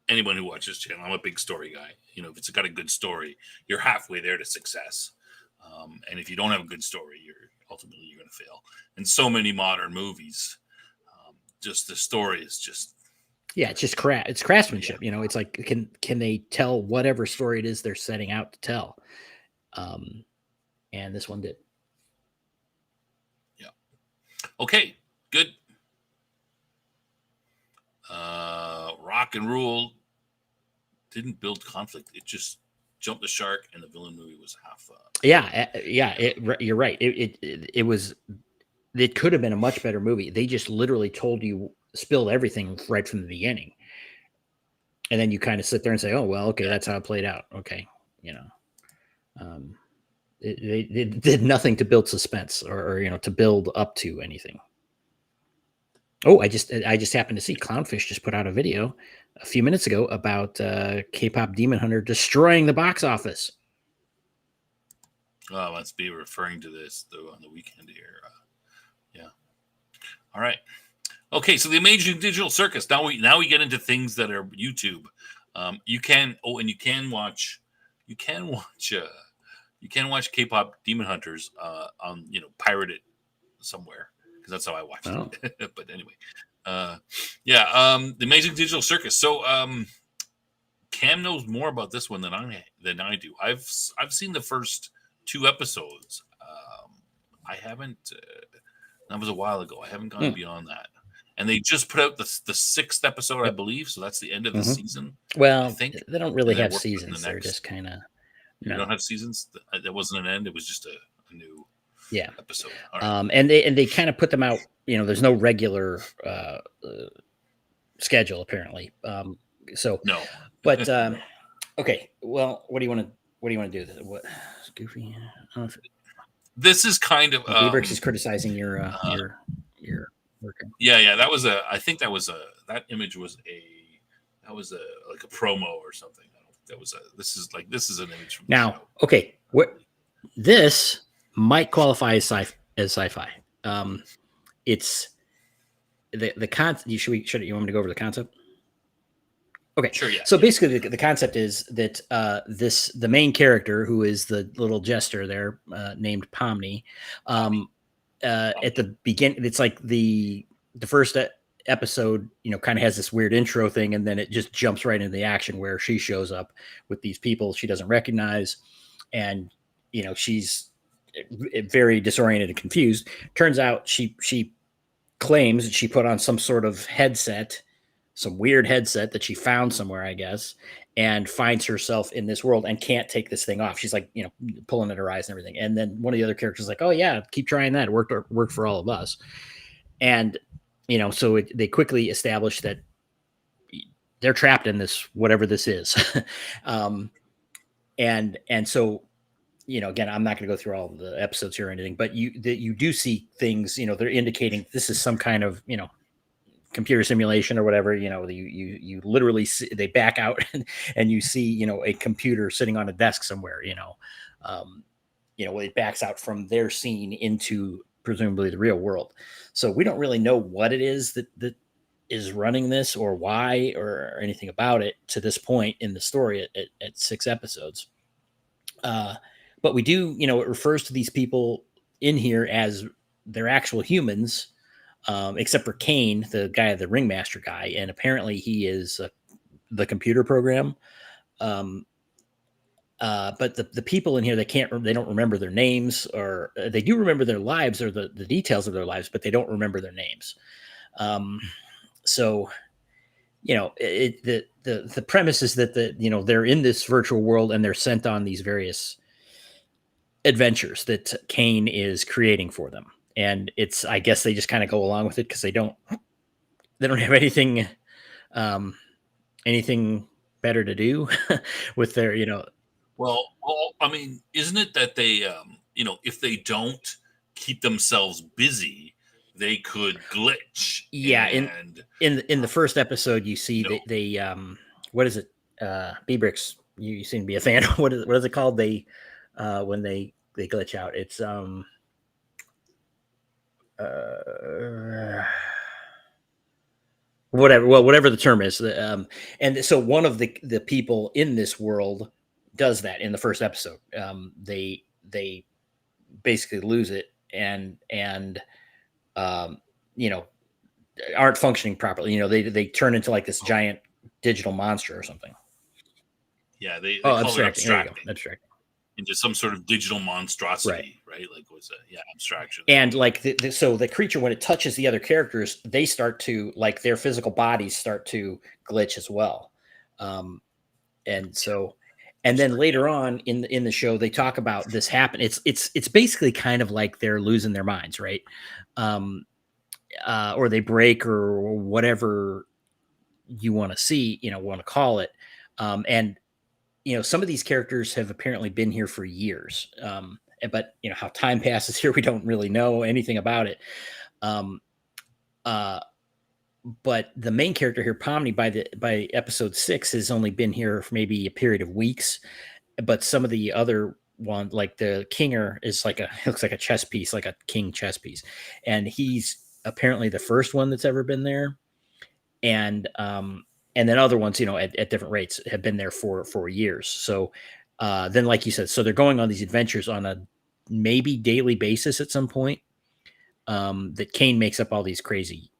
Anyone who watches this channel, I'm a big story guy. If it's got a good story, you're halfway there to success. And if you don't have a good story, you're going to fail. And so many modern movies, just the story is just. Yeah, it's just it's craftsmanship. It's like, can they tell whatever story it is they're setting out to tell? And this one did. Yeah. Okay, good. Rock and Rule didn't build conflict. It just jumped the shark, and the villain movie was half. You're right. It was. It could have been a much better movie. They just literally spilled everything right from the beginning, and then you kind of sit there and say, "Oh well, okay, that's how it played out." Okay, they did nothing to build suspense or to build up to anything. Oh, I just happened to see Clownfish just put out a video a few minutes ago about K-pop Demon Hunter destroying the box office. Oh, must be referring to this though on the weekend here. Yeah. All right. Okay, so the Amazing Digital Circus. Now we get into things that are YouTube. You can watch K-pop Demon Hunters on pirated somewhere because that's how I watched it. But anyway, the Amazing Digital Circus. So Cam knows more about this one than I do. I've seen the first 2 episodes. I haven't. That was a while ago. I haven't gone beyond that. And they just put out the 6th episode, I believe. So that's the end of the season. Well, I think they don't really have seasons. They're just kind of. You don't have seasons. That wasn't an end. It was just a new episode. All right. And they kind of put them out. There's no regular schedule apparently. So no. But okay. Well, what do you want to do? What Goofy? This is kind of Lieberix is criticizing your work. Yeah. That was that image was like a promo or something. This is an image from now. Okay, this might qualify as sci-fi. It's the concept. You want me to go over the concept? Okay, sure. Yeah. So basically, the concept is that the main character, who is the little jester there, named Pomni, at the beginning, it's like the first episode, kind of has this weird intro thing, and then it just jumps right into the action where she shows up with these people she doesn't recognize, and she's very disoriented and confused. Turns out she claims that she put on some sort of headset, some weird headset that she found somewhere, I guess, and finds herself in this world and can't take this thing off. She's like, pulling at her eyes and everything. And then one of the other characters is like, oh yeah, keep trying that. It worked for all of us. And, so they quickly establish that they're trapped in this, whatever this is. And so, again, I'm not going to go through all the episodes here or anything, but you do see things, they're indicating this is some kind of, computer simulation or whatever, you literally see, they back out and you see, a computer sitting on a desk somewhere, it backs out from their scene into presumably the real world. So we don't really know what it is that is running this or why or anything about it to this point in the story at 6 episodes. But we do, it refers to these people in here as they're actual humans, except for Kane, the guy, the ringmaster guy, and apparently he is the computer program. But the people in here, they don't remember their names, or they do remember their lives or the details of their lives, but they don't remember their names. So, the premise is that they're in this virtual world and they're sent on these various adventures that Kane is creating for them. And I guess they just kind of go along with it because they don't have anything better to do with their, Well, I mean, isn't it that they, if they don't keep themselves busy, they could glitch. Yeah, and in the first episode, you see they what is it? B-Bricks, you seem to be a fan. What is it called? They when they glitch out. It's whatever the term is. And so one of the people in this world does that in the first episode. They basically lose it and aren't functioning properly. They turn into like this giant digital monster or something. Yeah, they call abstracting. it abstracting. Abstracting Into some sort of digital monstrosity, right? Like was it? Yeah, abstraction. And like so the creature, when it touches the other characters, they start to, like, their physical bodies start to glitch as well. And so, and then later on in the show, they talk about this happen. It's basically kind of like they're losing their minds, right? Or they break or whatever you want to see, want to call it. And some of these characters have apparently been here for years. But how time passes here, we don't really know anything about it. But the main character here, Pomni, by episode 6, has only been here for maybe a period of weeks. But some of the other one, like the Kinger, is looks like a chess piece, like a king chess piece, and he's apparently the first one that's ever been there. And then other ones, at different rates, have been there for years. So then, like you said, so they're going on these adventures on a maybe daily basis at some point. That Kane makes up all these crazy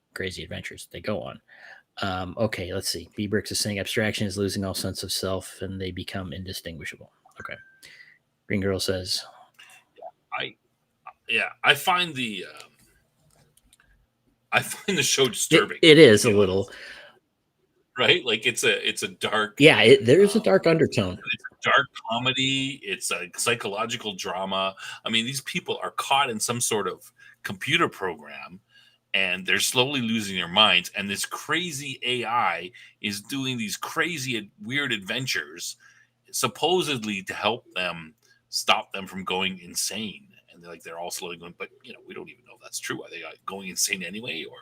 adventures they go on. Okay, let's see. B-Bricks is saying abstraction is losing all sense of self and they become indistinguishable. Okay. Green Girl says, I find the show disturbing. It is a little, right? Like it's a dark. Yeah, there's a dark undertone. It's a dark comedy. It's a psychological drama. I mean, these people are caught in some sort of computer program, and they're slowly losing their minds. And this crazy AI is doing these crazy, weird adventures, supposedly to help them stop them from going insane. And they're all slowly going, but we don't even know if that's true. Are they going insane anyway? Or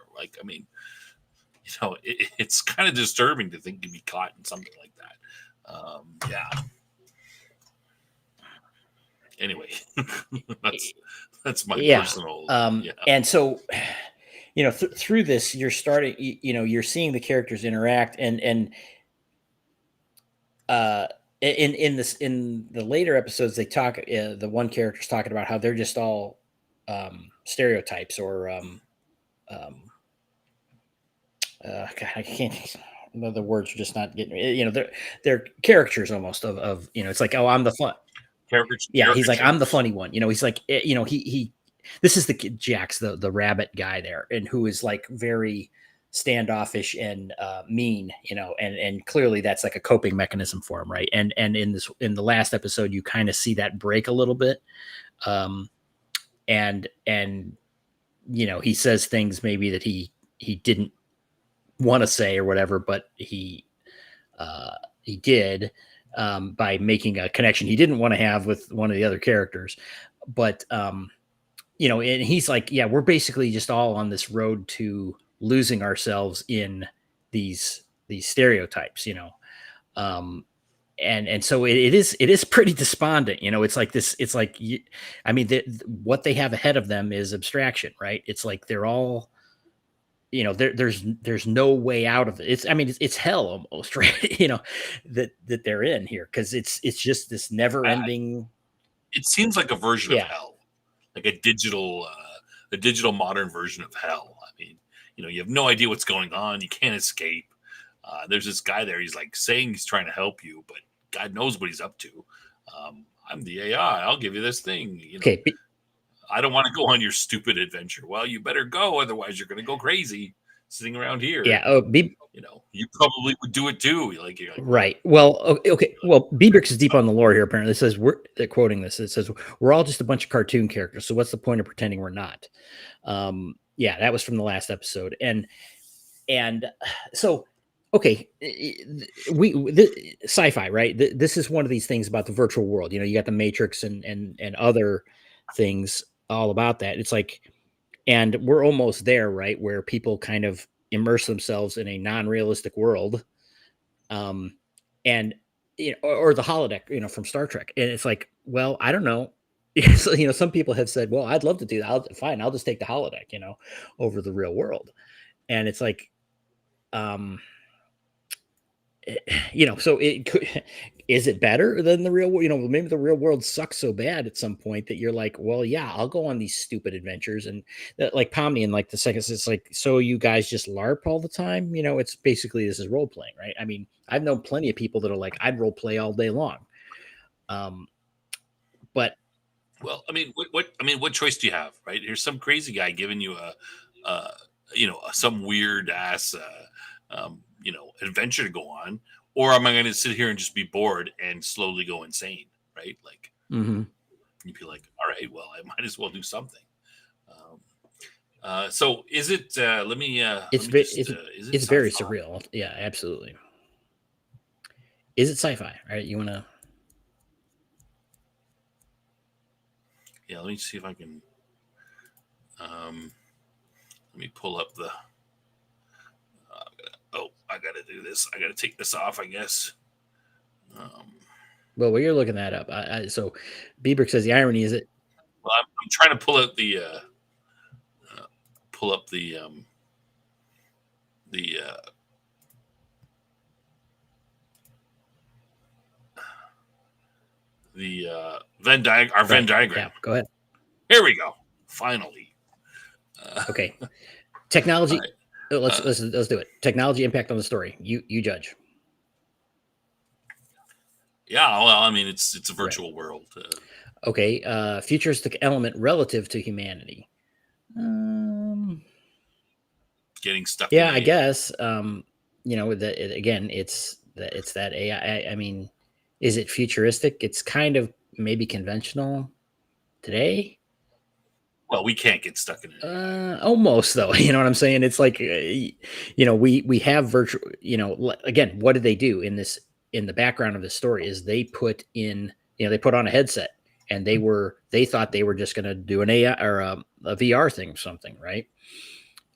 it's kind of disturbing to think you'd be caught in something like that. Yeah. Anyway, that's my personal. And so, through this, you're starting. You're seeing the characters interact, and in the later episodes, they talk. The one character's talking about how they're just all stereotypes or God, I can't. The words are just not getting. They're caricatures almost of. It's like, oh, I'm the fun. Yeah, he's like, I'm the funny one. He's like, he. This is the kid, Jax, the rabbit guy there, and who is like very standoffish and mean. And clearly that's like a coping mechanism for him, right? And in the last episode, you kind of see that break a little bit, and he says things maybe that he didn't want to say or whatever, but he did. By making a connection he didn't want to have with one of the other characters. But, and he's like, yeah, we're basically just all on this road to losing ourselves in these stereotypes, um, and so it is pretty despondent. It's like this. It's like I mean, what they have ahead of them is abstraction, right? It's like they're all there's no way out of it. I mean, it's hell almost, right? That they're in here because it's just this never ending. It seems like a version of Yeah. hell, like a digital modern version of hell. I mean, you have no idea what's going on. You can't escape. There's this guy there. He's like saying he's trying to help you, but God knows what he's up to. I'm the AI. I'll give you this thing. Okay. I don't want to go on your stupid adventure. Well, you better go, otherwise you're going to go crazy sitting around here. Yeah. You probably would do it too. You're like, right. Well, okay. Well, Beabrix is deep on the lore here. Apparently, it says they're quoting this. It says we're all just a bunch of cartoon characters. So what's the point of pretending we're not? Yeah, that was from the last episode, and so okay, sci-fi, right? This is one of these things about the virtual world. You got the Matrix and other things all about that. It's like, and we're almost there, right? Where people kind of immerse themselves in a non-realistic world, and or the holodeck, from Star Trek, and it's like, well, I don't know. So, some people have said, well, I'd love to do that. Fine, I'll just take the holodeck, over the real world, and it's like, so it could, is it better than the real world? Maybe the real world sucks so bad at some point that you're like, well, yeah, I'll go on these stupid adventures. And like Pomni in like the second, it's like, so you guys just LARP all the time? It's basically, this is role playing, right? I mean, I've known plenty of people that are like, I'd role play all day long. But well, I mean, what choice do you have, right? Here's some crazy guy giving you some weird ass, adventure to go on, or am I going to sit here and just be bored and slowly go insane, right? Like, you'd be like, all right, well, I might as well do something. So is it? Let me. It's very surreal. Yeah, absolutely. Is it sci-fi? All right, you want to? Yeah, let me see if I can. Let me pull up the. I got to do this. I got to take this off, I guess. Well, while you're looking that up, so Bieber says the irony is it. Well, I'm trying to pull out the. Pull up the. Venn diagram. Yeah, go ahead. Here we go. Finally. Okay. Technology. Right. Let's do it. Technology impact on the story. You judge. Yeah, well, I mean, it's a virtual world. Okay. Futuristic element relative to humanity. Getting stuck. Yeah, I guess. Again, it's that AI. I mean, is it futuristic? It's kind of maybe conventional today. Well, we can't get stuck in it. Almost though. You know what I'm saying? It's like, we have virtual, again, what did they do in the background of the story is they put in, they put on a headset and they thought they were just going to do an AI or a VR thing or something. Right.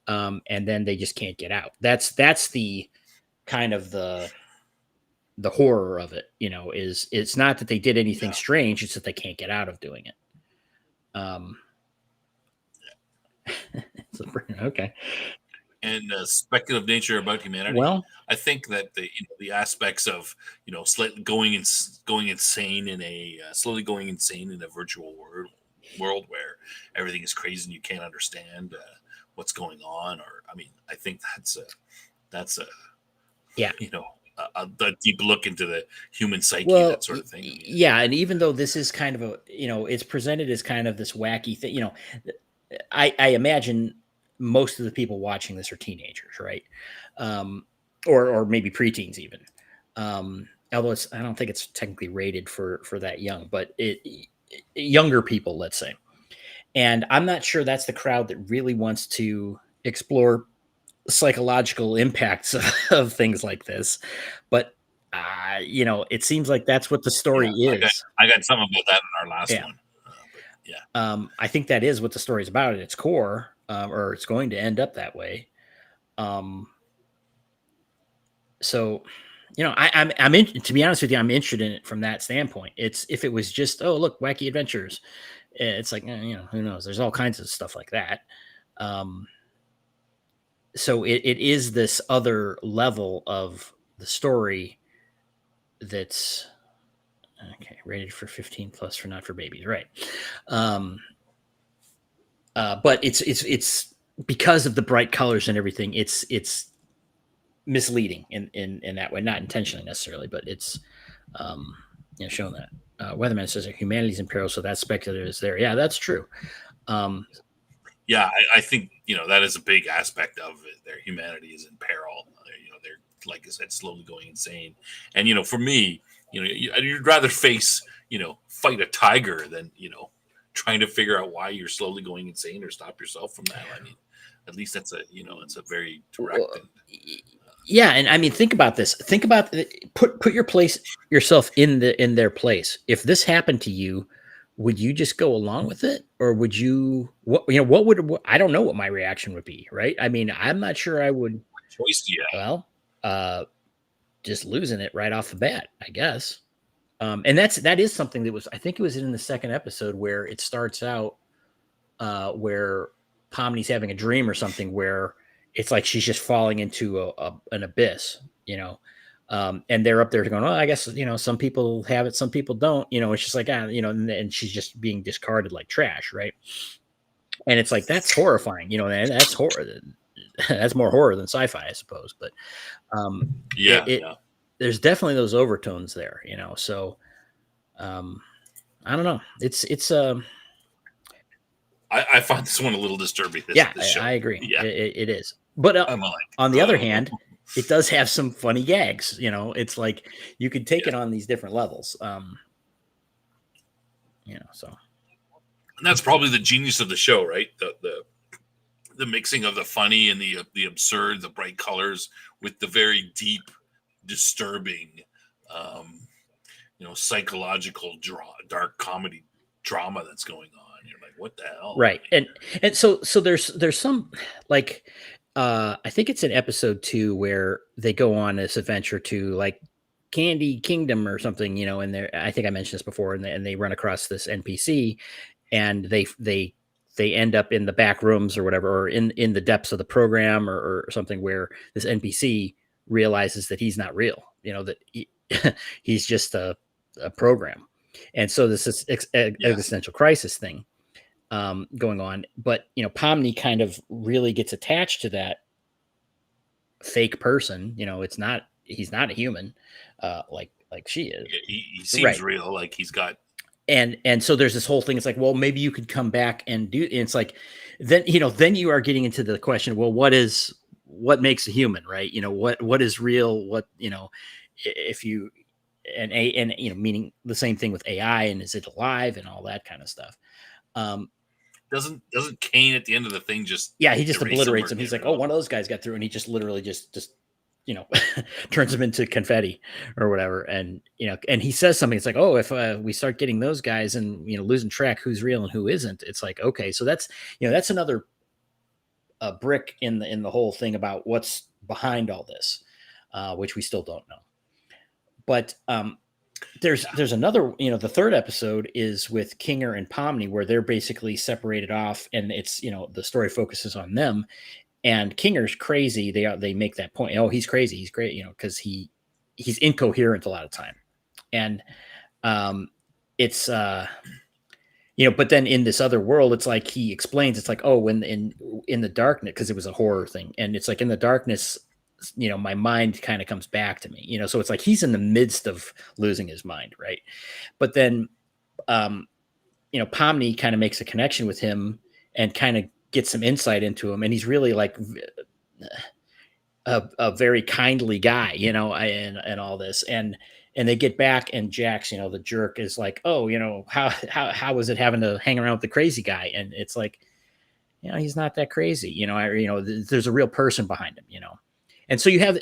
And then they just can't get out. That's the kind of the horror of it, is it's not that they did anything strange. It's that they can't get out of doing it. Okay. And speculative nature about humanity. Well, I think that the aspects of slightly going insane in a slowly going insane in a virtual world where everything is crazy and you can't understand what's going on, or I mean, I think that's a a deep look into the human psyche, that sort of thing. Yeah, and even though this is kind of a it's presented as kind of this wacky thing, I imagine most of the people watching this are teenagers, right? Or maybe preteens even. Although I don't think it's technically rated for that young, but younger people, let's say. And I'm not sure that's the crowd that really wants to explore psychological impacts of things like this. But it seems like that's what the story is. I got some about that in our last one. I think that is what the story is about at its core, or it's going to end up that way. So, I'm in, to be honest with you, I'm interested in it from that standpoint. It's if it was just, oh, look, wacky adventures, it's like, who knows? There's all kinds of stuff like that. Um, so it is this other level of the story that's okay, rated for 15 plus for not for babies, right? Um, but it's because of the bright colors and everything. It's misleading in that way, not intentionally necessarily, but it's showing that. Weatherman says that humanity's in peril, so that speculator is there. Yeah, that's true. Yeah, I think that is a big aspect of it. Their humanity is in peril. They're, like I said, slowly going insane. And for me, you'd rather fight a tiger than trying to figure out why you're slowly going insane or stop yourself from that. I mean, at least that's it's a very direct. Yeah, and I mean, think about this. Think about put yourself in their place. If this happened to you, would you just go along with it, or would you? I don't know what my reaction would be. Right? I mean, I'm not sure I would. What choice do you have? Well, just losing it right off the bat, I guess. And that is something that was, I think it was in the second episode where it starts out where Pomni's having a dream or something where it's like she's just falling into an abyss, and they're up there going, oh, I guess, some people have it, some people don't, it's just like, and she's just being discarded like trash. Right. And it's like, that's horrifying, and that's horror. That's more horror than sci-fi, I suppose. But there's definitely those overtones there, so I don't know. I find this one a little disturbing. I agree. Yeah, it is. But on the other hand, it does have some funny gags. It's like you could take it on these different levels. So. And that's probably the genius of the show, right? The mixing of the funny and the absurd, the bright colors with the very deep, disturbing, psychological dark comedy drama that's going on. You're like, what the hell? Right. And so there's some, like, I think it's in episode 2 where they go on this adventure to like Candy Kingdom or something, and I think I mentioned this before, and they run across this NPC, and they end up in the back rooms or whatever, or in the depths of the program or something, where this NPC realizes that he's not real, that he's just a program. And so this is existential crisis thing going on. But, Pomni kind of really gets attached to that fake person. He's not a human like she is. He seems real, like he's got. And so there's this whole thing. It's like, well, maybe you could come back and do. And it's like, then you are getting into the question. Well, what makes a human, right? What is real? What if you and meaning the same thing with AI, and is it alive and all that kind of stuff. Doesn't Kane at the end of the thing just he just obliterates him. He's like, oh, one of those guys got through, and he just literally just turns them into confetti or whatever. And and he says something. It's like, oh, if we start getting those guys and losing track who's real and who isn't, it's like, okay, so that's that's another brick in the whole thing about what's behind all this, which we still don't know. But there's another, the third episode is with Kinger and Pomni, where they're basically separated off, and it's, the story focuses on them, and Kinger's crazy. They make that point. Oh, he's crazy. He's great, because he's incoherent a lot of time. And it's but then in this other world, it's like he explains, it's like, oh, when in the darkness, because it was a horror thing, and it's like in the darkness, my mind kind of comes back to me, so it's like he's in the midst of losing his mind, right? But then Pomni kind of makes a connection with him and kind of gets some insight into him, and he's really like a very kindly guy, and all this, and they get back, and Jax, the jerk, is like, oh, how was it having to hang around with the crazy guy? And it's like, he's not that crazy, there's a real person behind him, And so you have,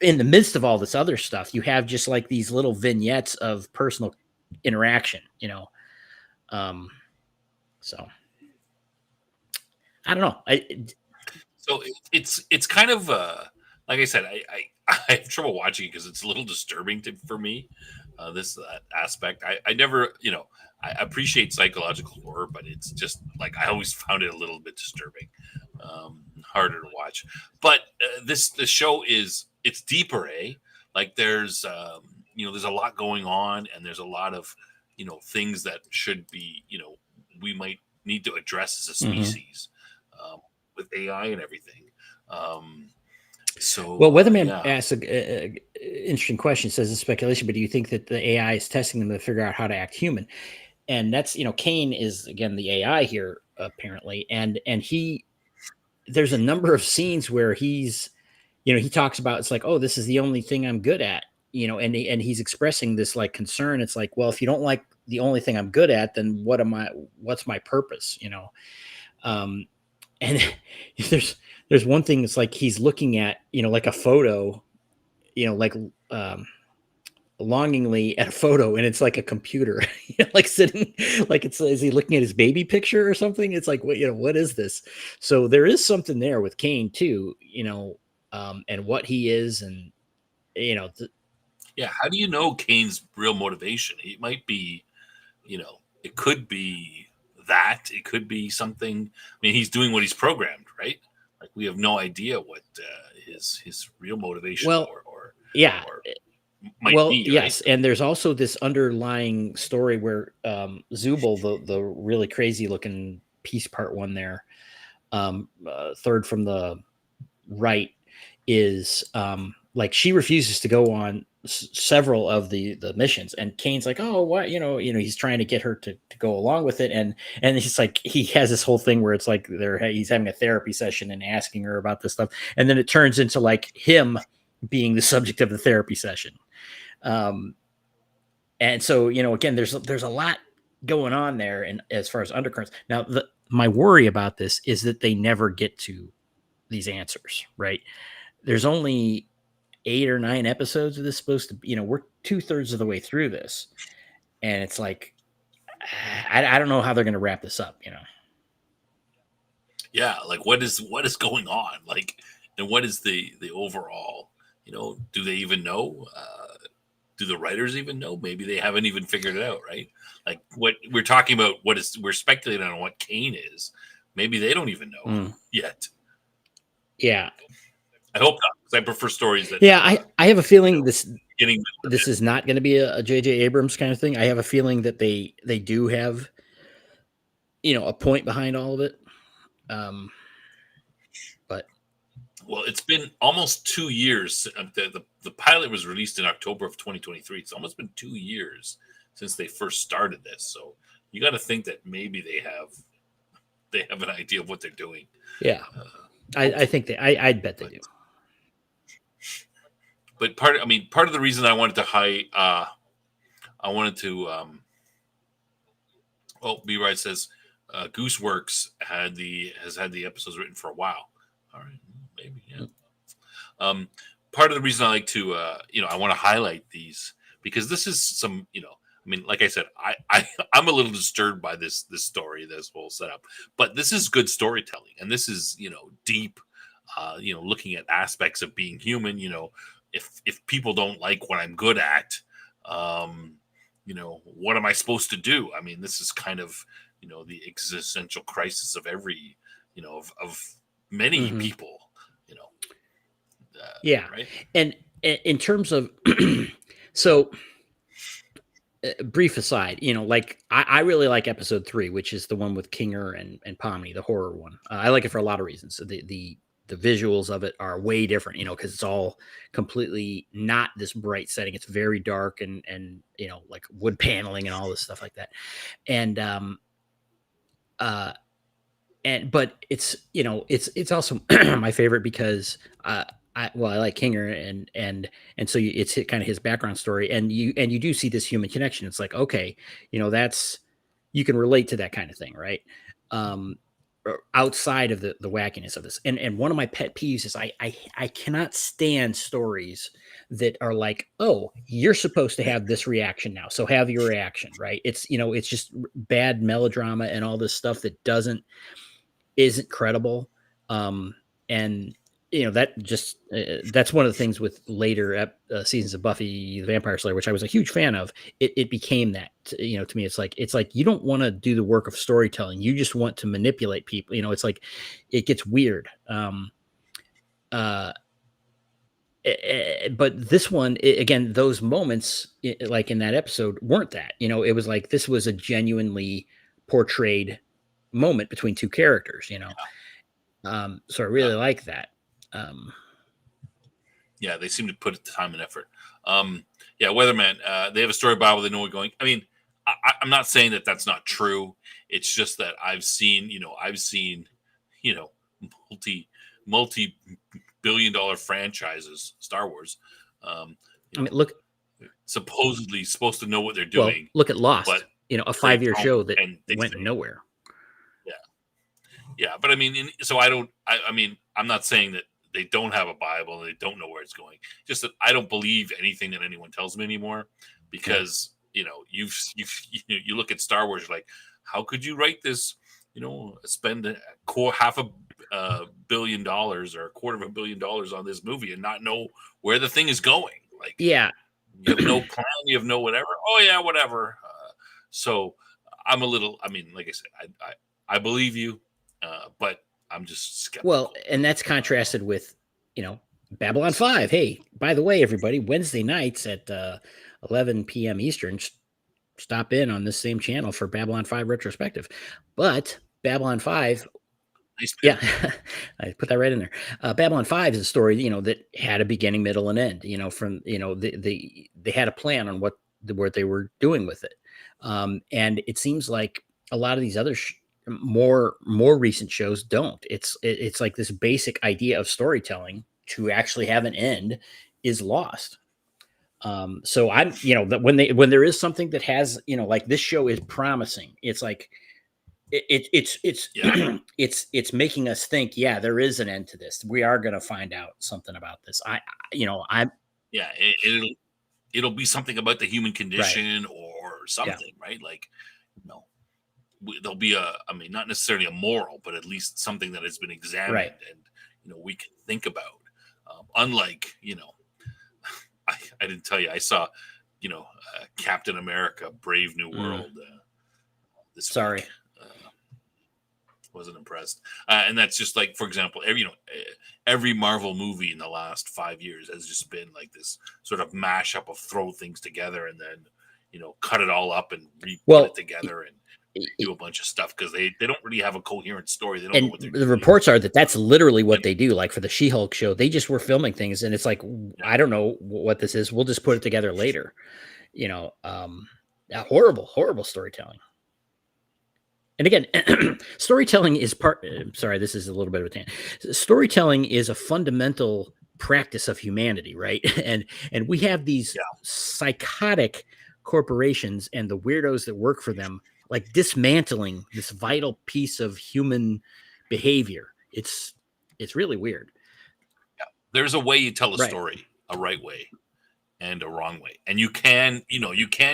in the midst of all this other stuff, you have just like these little vignettes of personal interaction, So I don't know. So it's kind of like I said, I have trouble watching it because it's a little disturbing for me. This aspect, I never, I appreciate psychological horror, but it's just like I always found it a little bit disturbing, harder to watch. But this show it's deeper, eh? Like there's a lot going on, and there's a lot of things that should be we might need to address as a species. With AI and everything. Well, Weatherman Yeah. asks a interesting question. Says it's speculation, but do you think that the AI is testing them to figure out how to act human? And that's Kane is again the AI here apparently, and there's a number of scenes where he talks about it's like, oh, this is the only thing I'm good at, and he's expressing this like concern. It's like, well, if you don't like the only thing I'm good at, then what's my purpose? And there's one thing. It's like he's looking at like a photo, like longingly at a photo, and it's like a computer, like sitting, like is he looking at his baby picture or something? It's like what is this? So there is something there with Kane too, and what he is, and Yeah. How do you know Kane's real motivation? It might be, it could be that. It could be something. I mean, he's doing what he's programmed, right? Like we have no idea what his real motivation well, or yeah. or might Well, be, yes, right? and there's also this underlying story where Zubul, the really crazy looking piece part one there, third from the right, is like she refuses to go on several of the missions, and Kane's like, oh, what, he's trying to get her to go along with it, and he's like, he has this whole thing where it's like he's having a therapy session and asking her about this stuff, and then it turns into like him being the subject of the therapy session. um and so again, there's a lot going on there, and as far as undercurrents now, my worry about this is that they never get to these answers, right? There's only 8 or 9 episodes of this supposed to, we're 2/3 of the way through this, and it's like I don't know how they're going to wrap this up. Yeah. Like what is going on? Like, and what is the overall? Do they even know? Do the writers even know? Maybe they haven't even figured it out, right? Like what we're talking about, we're speculating on what Kane is. Maybe they don't even know yet. Yeah. I hope not, because I prefer stories that. Yeah, I have a feeling this Getting is not going to be a J.J. Abrams kind of thing. I have a feeling that they do have a point behind all of it. But well, it's been almost 2 years. The pilot was released in October of 2023. It's almost been 2 years since they first started this. So you got to think that maybe they have an idea of what they're doing. yeah, I think that I'd bet they do. But part of the reason I wanted to B-Ride says Gooseworks has had the episodes written for a while. All right, maybe, yeah. Part of the reason I like to I want to highlight these, because this is some, like I said, I'm a little disturbed by this story, this whole setup, but this is good storytelling, and this is deep, looking at aspects of being human. If people don't like what I'm good at, what am I supposed to do? I mean, this is kind of the existential crisis of every of many people. Yeah, right. And in terms of so brief aside, like I really like episode 3, which is the one with Kinger and Pomni, the horror one. I like it for a lot of reasons. So the visuals of it are way different, because it's all completely not this bright setting. It's very dark and like wood paneling and all this stuff like that. And but it's it's also my favorite because I like Kinger and so it's kind of his background story, and you do see this human connection. It's like, okay, that's, you can relate to that kind of thing, right? Outside of the wackiness of this, and one of my pet peeves is I cannot stand stories that are like, oh, you're supposed to have this reaction now, so have your reaction, right? It's it's just bad melodrama and all this stuff that isn't credible. and that just that's one of the things with later seasons of Buffy the Vampire Slayer, which I was a huge fan of. It became that, to me, it's like you don't want to do the work of storytelling, you just want to manipulate people. It's like it gets weird. But this one, again, those moments, like in that episode, weren't that. It was like this was a genuinely portrayed moment between two characters. So I really like that. Yeah, they seem to put the time and effort. Yeah, Weatherman, they have a story Bible. They know where going. I mean, I'm not saying that that's not true. It's just that I've seen, multi-billion-dollar franchises, Star Wars. I mean, look, supposedly supposed to know what they're doing. Well, look at Lost. But a 5-year show that went say, nowhere. Yeah, but I mean, so I don't. I mean, I'm not saying that they don't have a Bible and they don't know where it's going. Just that I don't believe anything that anyone tells me anymore, because you look at Star Wars, you're like, how could you write this? Spend $500 million or $250 million on this movie and not know where the thing is going. Like, yeah, you have no plan, you have no whatever. Oh yeah, whatever. So I'm a little. I mean, like I said, I believe you, but I'm just skeptical. Well, and that's contrasted with, Babylon 5. Hey, by the way, everybody, Wednesday nights at 11 p.m. Eastern, stop in on this same channel for Babylon 5 retrospective. But Babylon 5, yeah, I put that right in there. Babylon 5 is a story, that had a beginning, middle, and end. From they had a plan on what they were doing with it, and it seems like a lot of these other more recent shows don't. It's like this basic idea of storytelling to actually have an end is lost. So I'm, that when there is something that has, like this show is promising, it's like it's it's making us think, yeah, there is an end to this. We are going to find out something about this. I'm yeah, it'll be something about the human condition, right, or something, right? Like, there'll be I mean, not necessarily a moral, but at least something that has been examined, right, and we can think about. Unlike, I didn't tell you, I saw, Captain America: Brave New World. This Sorry. week. Wasn't impressed, and that's just like, for example, every Marvel movie in the last 5 years has just been like this sort of mashup of throw things together and then cut it all up and put it together and do a bunch of stuff, because they don't really have a coherent story. They don't know what they're doing. The reports are that that's literally what they do. Like for the She-Hulk show, they just were filming things, and it's like, I don't know what this is. We'll just put it together later. Horrible storytelling. And again, storytelling is sorry, this is a little bit of a tangent. Storytelling is a fundamental practice of humanity, right? And we have these psychotic corporations and the weirdos that work for them, like dismantling this vital piece of human behavior. It's really weird. Yeah. There's a way you tell a story, a right way and a wrong way. And you can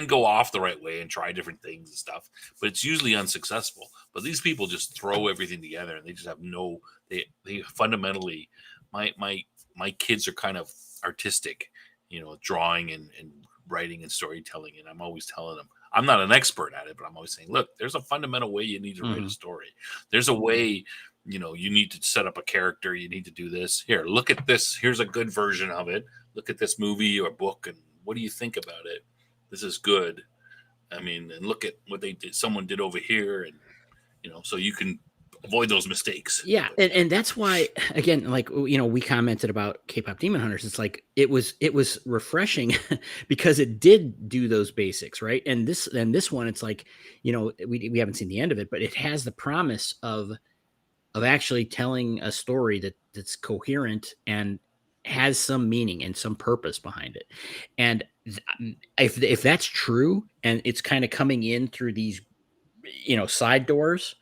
go off the right way and try different things and stuff, but it's usually unsuccessful. But these people just throw everything together and they just have they fundamentally, my kids are kind of artistic, drawing and writing and storytelling. And I'm always telling them, I'm not an expert at it, but I'm always saying, look, there's a fundamental way you need to write a story. There's a way, you need to set up a character. You need to do this. Here, look at this. Here's a good version of it. Look at this movie or book, and what do you think about it? This is good. I mean, and look at what someone did over here, and so you can avoid those mistakes. Yeah, and that's why, again, like we commented about K-pop Demon Hunters. It's like it was refreshing because it did do those basics, right? And this one, it's like we haven't seen the end of it, but it has the promise of actually telling a story that's coherent and has some meaning and some purpose behind it. And if that's true, and it's kind of coming in through these side doors,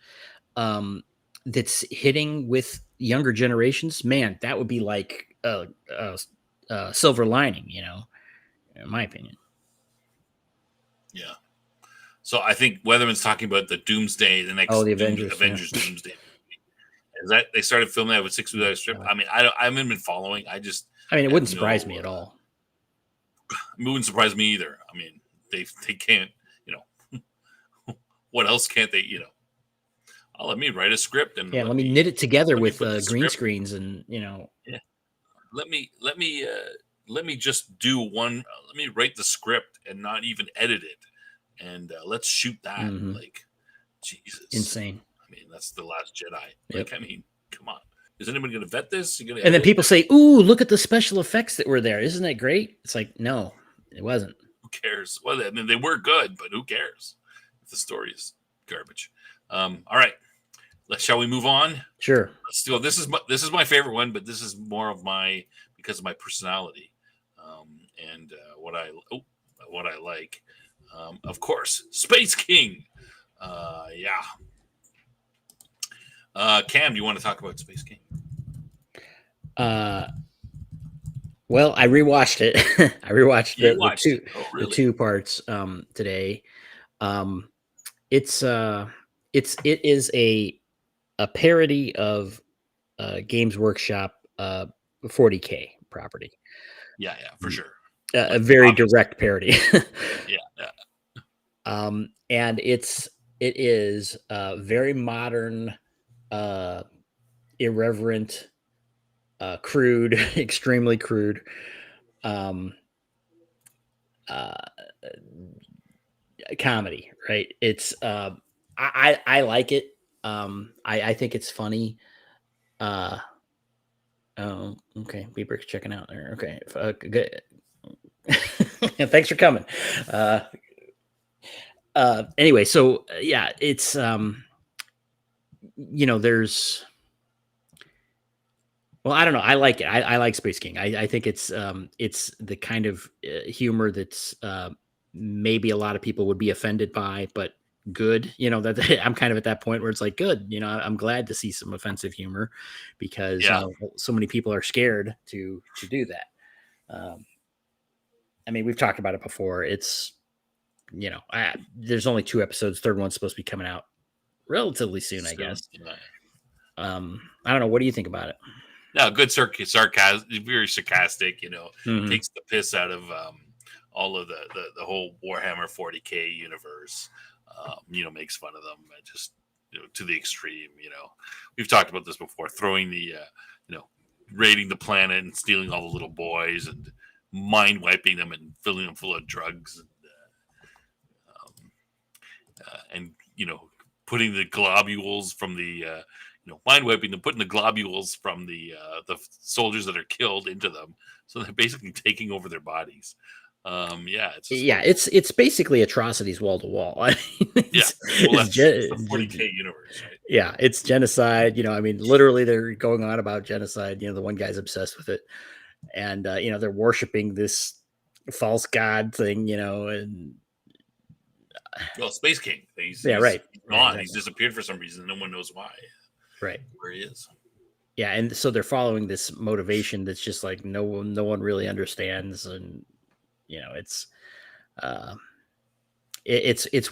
that's hitting with younger generations, man, that would be like a silver lining, in my opinion. Yeah. So I think Weatherman's talking about the Doomsday, the next the Avengers Doomsday movie. Is that they started filming that with 6 Without a Strip? I mean, I haven't been following. I mean, it wouldn't have surprise no, me at all. It wouldn't surprise me either. I mean, they can't, you know, what else can't they, you know? Oh, let me write a script and Yeah, let me knit it together let me with put the green script. screens and, you know. Yeah. Let me just do one. Let me write the script and not even edit it, and let's shoot that. Mhm. Like, Jesus, Insane. I mean, that's the Last Jedi. Yep. Like, I mean, come on. Is anybody going to vet this? You gonna And then edit people it? say, "Ooh, look at the special effects that were there. Isn't that great?" It's like, no, it wasn't. Who cares? Well, I mean, they were good, but who cares if the story is garbage? All right, shall we move on? Sure. Let's do. This is my favorite one, but this is more of my because of my personality, and what I like. Of course, Space King. Yeah. Cam, do you want to talk about Space King? Well, I rewatched it. I rewatched the two parts today. It's it is a parody of Games Workshop 40K property. Yeah, for sure. A very direct parody. Yeah. And it is very modern, irreverent, crude, extremely crude. Comedy, right? It's I like it. I think it's funny. Oh, okay. Beaver's checking out there. Okay, good. Thanks for coming. Anyway, so yeah, it's there's. Well, I don't know. I like it. I like Space King. I think it's the kind of humor that's maybe a lot of people would be offended by, but good. That I'm kind of at that point where it's like good. I'm glad to see some offensive humor because so many people are scared to do that. I mean, we've talked about it before. It's there's only 2 episodes. Third one's supposed to be coming out relatively soon, I guess. I don't know. What do you think about it? No, good sarcasm, very sarcastic. Mm-hmm. Takes the piss out of all of the whole Warhammer 40K universe. Makes fun of them just to the extreme. We've talked about this before. Throwing the raiding the planet and stealing all the little boys and mind wiping them and filling them full of drugs and putting the globules from the mind wiping them, putting the globules from the soldiers that are killed into them, so they're basically taking over their bodies. It's basically atrocities wall to wall. I mean, it's the 40K universe, right? Yeah, it's genocide. I mean, literally, they're going on about genocide. The one guy's obsessed with it, and they're worshiping this false god thing. And Space King. He's right. He's gone. Exactly. He's disappeared for some reason. No one knows why. Right. Where he is. Yeah, and so they're following this motivation that's just like no one really understands, and it's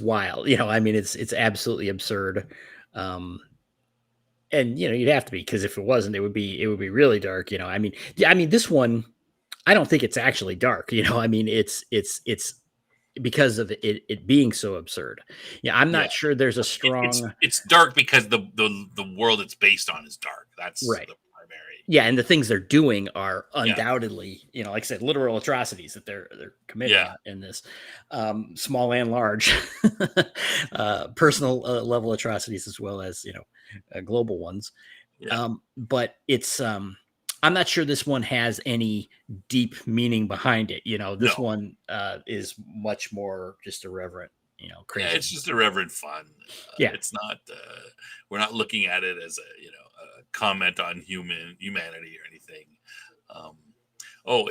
wild. I mean, it's absolutely absurd. And you'd have to be, because if it wasn't, it would be really dark. I mean, this one, I don't think it's actually dark. I mean, it's because of it being so absurd. Yeah, I'm not sure there's a strong. It's dark because the world it's based on is dark. That's right. The primary. Yeah, and the things they're doing are undoubtedly, like I said, literal atrocities that they're committing in this, small and large, personal level atrocities as well as global ones. Yeah. But it's I'm not sure this one has any deep meaning behind it. This one is much more just irreverent, crazy. Yeah, it's just irreverent fun. It's not. We're not looking at it as a comment on humanity or anything.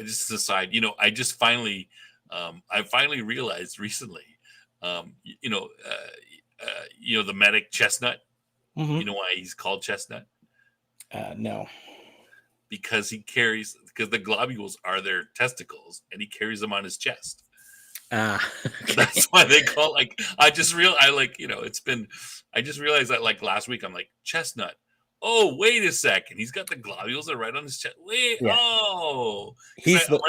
Just an aside. I just finally, I finally realized recently. The medic Chestnut. Mm-hmm. You know why he's called Chestnut? No. Because the globules are their testicles and he carries them on his chest. Okay. That's why they call I just realized that like last week I'm like, Chestnut, Oh, wait a second. He's got the globules that are right on his chest. Wait, Yeah. oh. 'Cause He's the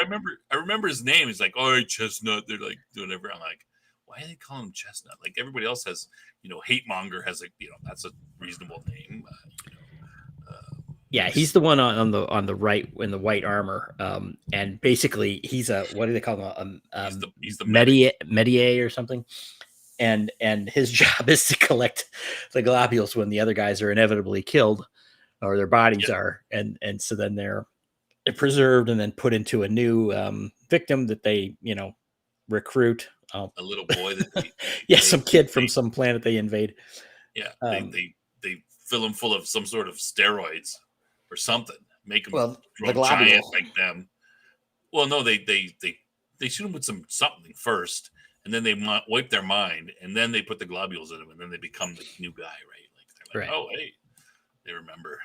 I remember his name. He's like, all right, Chestnut. They're like doing everything. I'm like, why do they call him Chestnut? Like everybody else has, Hate Monger has that's a reasonable name. yeah, he's the one on the right in the white armor. And basically he's a, what do they call him? He's the medic. Medier or something. And his job is to collect the globules when the other guys are inevitably killed, or their bodies are, and so then they're preserved and then put into a new victim that they recruit. A little boy that Some kid from some planet they invade. Yeah, they fill him full of some sort of steroids or something. Make him the giant like them. Well, no, they shoot him with something first, and then they wipe their mind, and then they put the globules in him, and then they become the new guy, right? Like they're like, oh hey, they remember.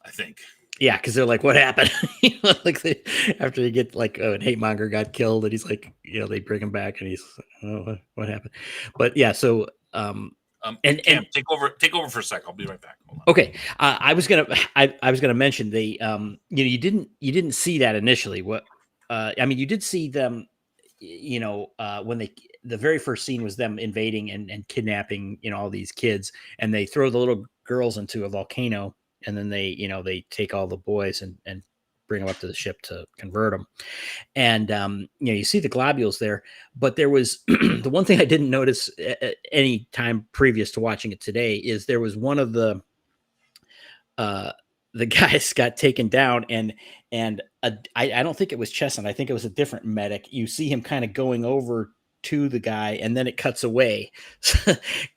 I think. Yeah, because they're like, what happened? After they get Hate Monger got killed, and he's like, they bring him back, and he's, oh, what happened? But yeah, so and Cam, take over for a sec. I'll be right back. Hold on. Okay, I was gonna mention the you didn't see that initially. What I mean, you did see them, when the very first scene was them invading and kidnapping all these kids, and they throw the little girls into a volcano, and then they take all the boys and bring them up to the ship to convert them. And you see the globules there, but there was the one thing I didn't notice any time previous to watching it today is there was one of the guys got taken down, and I don't think it was Chestnut. I think it was a different medic. You see him kind of going over to the guy, and then it cuts away.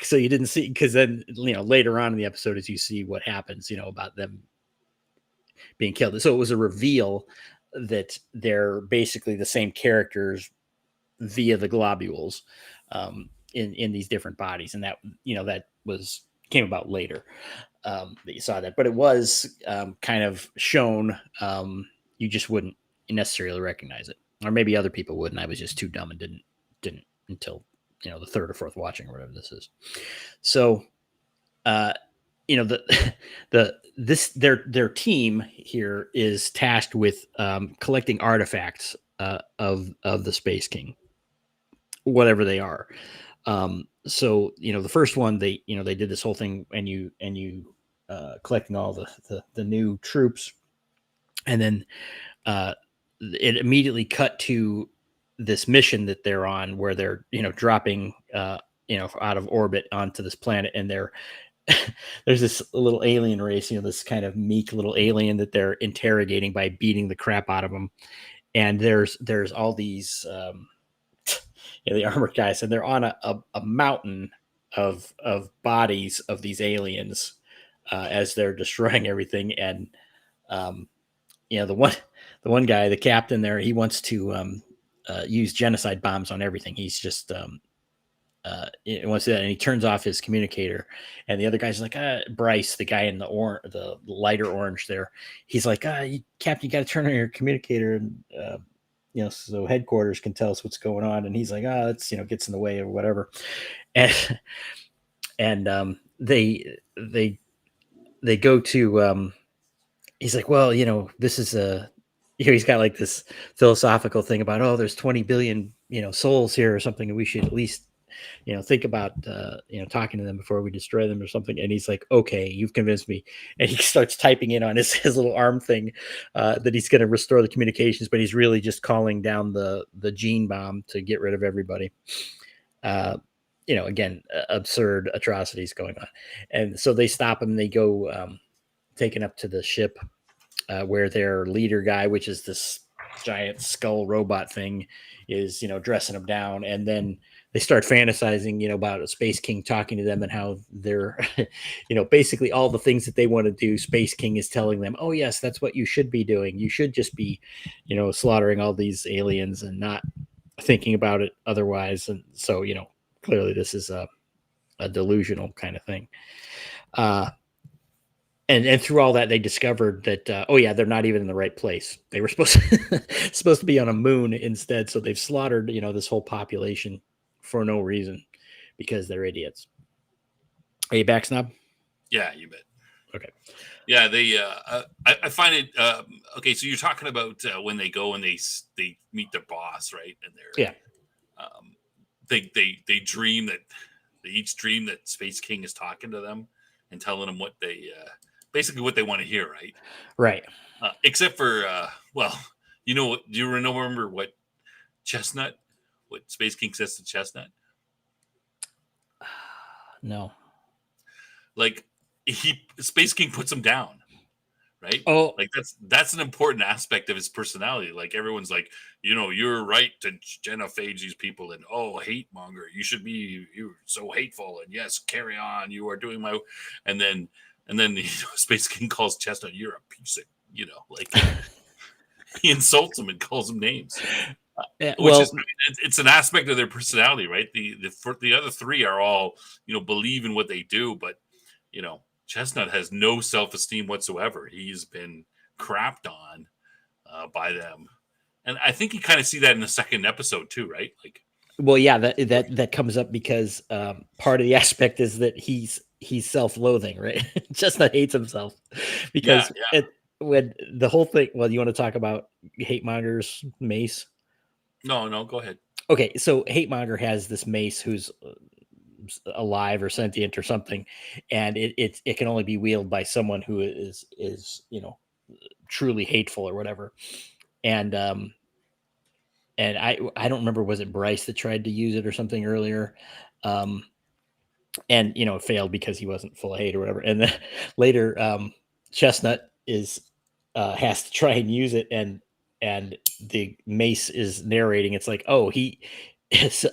So you didn't see, because then later on in the episode, as you see what happens, about them being killed. So it was a reveal that they're basically the same characters via the globules in these different bodies, and that that came about later. That you saw that, but it was kind of shown. You just wouldn't necessarily recognize it, or maybe other people would, and I was just too dumb and didn't until the third or fourth watching or whatever this is. So, their team here is tasked with collecting artifacts of the Space King, whatever they are. So the first one, they did this whole thing, and you collecting all the new troops, and then it immediately cut to this mission that they're on, where they're dropping out of orbit onto this planet, and there's this little alien race, this kind of meek little alien that they're interrogating by beating the crap out of them, and there's all these the armored guys, and they're on a mountain of bodies of these aliens as they're destroying everything. And the one guy, the captain there, he wants to use genocide bombs on everything. He's just he wants to do that, and he turns off his communicator. And the other guy's like, Bryce, the guy in the lighter orange there, he's like, Captain, you got to turn on your communicator, and so headquarters can tell us what's going on. And he's like, it's gets in the way or whatever. And they go to he's like, well, this is he's got like this philosophical thing about, there's 20 billion souls here or something, and we should at least think about talking to them before we destroy them or something. And he's like, okay, you've convinced me. And he starts typing in on his little arm thing that he's going to restore the communications, but he's really just calling down the gene bomb to get rid of everybody. Again, absurd atrocities going on. And so they stop him. They go taken up to the ship where their leader guy, which is this giant skull robot thing, is dressing them down. And then they start fantasizing about a Space King talking to them, and how they're basically all the things that they want to do, Space King is telling them, oh yes, that's what you should be doing. You should just be slaughtering all these aliens and not thinking about it otherwise. And so clearly this is a delusional kind of thing. And through all that, they discovered that, they're not even in the right place. They were supposed to be on a moon instead. So they've slaughtered, this whole population for no reason, because they're idiots. Are you back, Snob? Yeah, you bet. Okay. Yeah, I find it okay. So you're talking about when they go and they meet their boss, right? And Yeah. they dream that they each dream that Space King is talking to them and telling them what they basically what they want to hear, right? Right. Except for well, do you remember what Chestnut, what Space King says to Chestnut? No. Like Space King puts him down, right? Oh, Like that's an important aspect of his personality. Like everyone's like, you're right to genophage these people, and hate monger, you're so hateful, and yes, carry on, you are doing my, and then Space King calls Chestnut, you're a piece of, like he insults him and calls him names. Which well, is, it's an aspect of their personality, right? The other three are all, believe in what they do, but Chestnut has no self-esteem whatsoever. He's been crapped on by them, and I think you kind of see that in the second episode too, right? Like, well, yeah, that comes up because part of the aspect is that he's self-loathing, right? Chestnut hates himself yeah, because yeah, when the whole thing. Well, you want to talk about hate monger's mace? no, go ahead. Okay, so hate monger has this mace who's alive or sentient or something, and it can only be wielded by someone who is truly hateful or whatever. And I don't remember, was it Bryce that tried to use it or something earlier, um, and it failed because he wasn't full of hate or whatever. And then later, Chestnut is has to try and use it, and the mace is narrating. It's like, oh, he.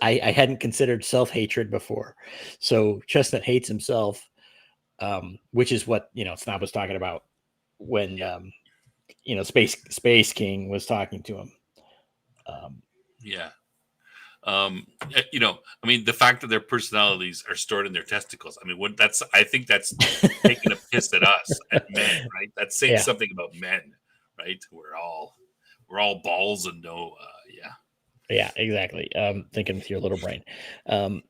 I hadn't considered self hatred before, so Chestnut hates himself, which is what Snob was talking about when Yeah, Space King was talking to him. yeah. I mean, the fact that their personalities are stored in their testicles. I mean, I think that's taking a piss at us, at men, right? That's saying Yeah, something about men, right? We're all balls and no, yeah, yeah, exactly. Thinking with your little brain. Um,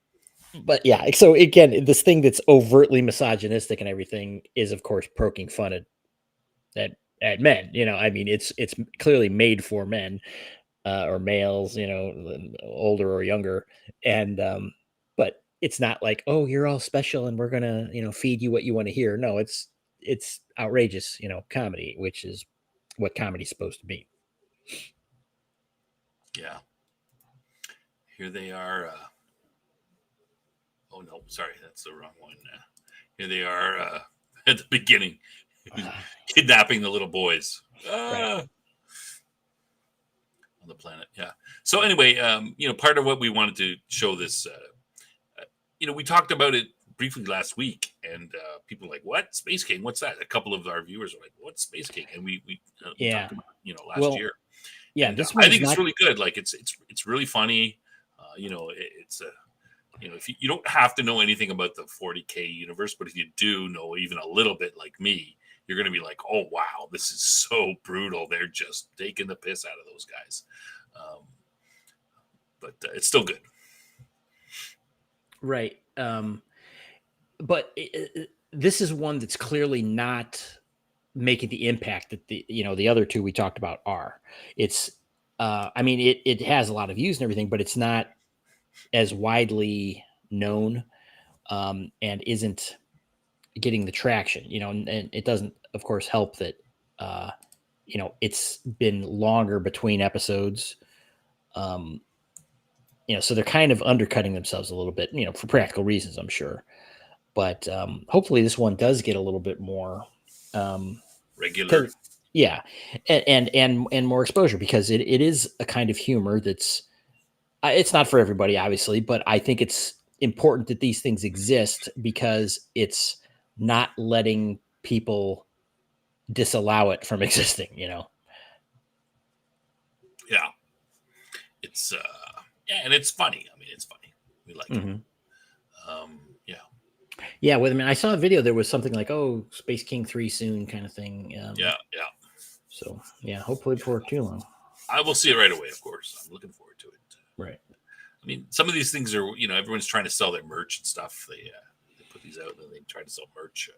but yeah, so again, this thing that's overtly misogynistic and everything is, of course, poking fun at men. I mean, it's clearly made for men, or males, older or younger, and but it's not like, oh, you're all special and we're gonna feed you what you want to hear. No, it's outrageous, comedy, which is what comedy's supposed to be. yeah. Here they are. Oh no, sorry, that's the wrong one. Here they are at the beginning, kidnapping the little boys. Right. On the planet. Yeah. So anyway, part of what we wanted to show this, we talked about it briefly last week, and people were like, "What Space King? What's that?" A couple of our viewers were like, "What's Space King?" And we Yeah. talked about last Well, year, yeah, and this I one's think it's not. really good. Like it's really funny. It's a if you don't have to know anything about the 40K universe, but if you do know even a little bit, like me, you're going to be like, "Oh wow, this is so brutal. They're just taking the piss out of those guys." But it's still good. Right. But this is one that's clearly not making the impact that the other two we talked about are. It's I mean, it has a lot of views and everything, but it's not as widely known, and isn't getting the traction, and it doesn't, of course, help that uh, it's been longer between episodes. Um, so they're kind of undercutting themselves a little bit, for practical reasons, I'm sure. But hopefully this one does get a little bit more, Regular. 'cause, yeah, and more exposure, because it is a kind of humor that's it's not for everybody, obviously, but I think it's important that these things exist because it's not letting people disallow it from existing. Yeah. It's yeah, and it's funny. I mean, it's funny. We like it. Hmm. Yeah. Yeah, well, I mean, I saw a video. There was something like, "Oh, Space King 3 soon," kind of thing. Yeah. Yeah. So yeah, hopefully before too long. I will see it right away, of course. I'm looking forward to it. Right. I mean, some of these things are, everyone's trying to sell their merch and stuff. They put these out and they try to sell merch.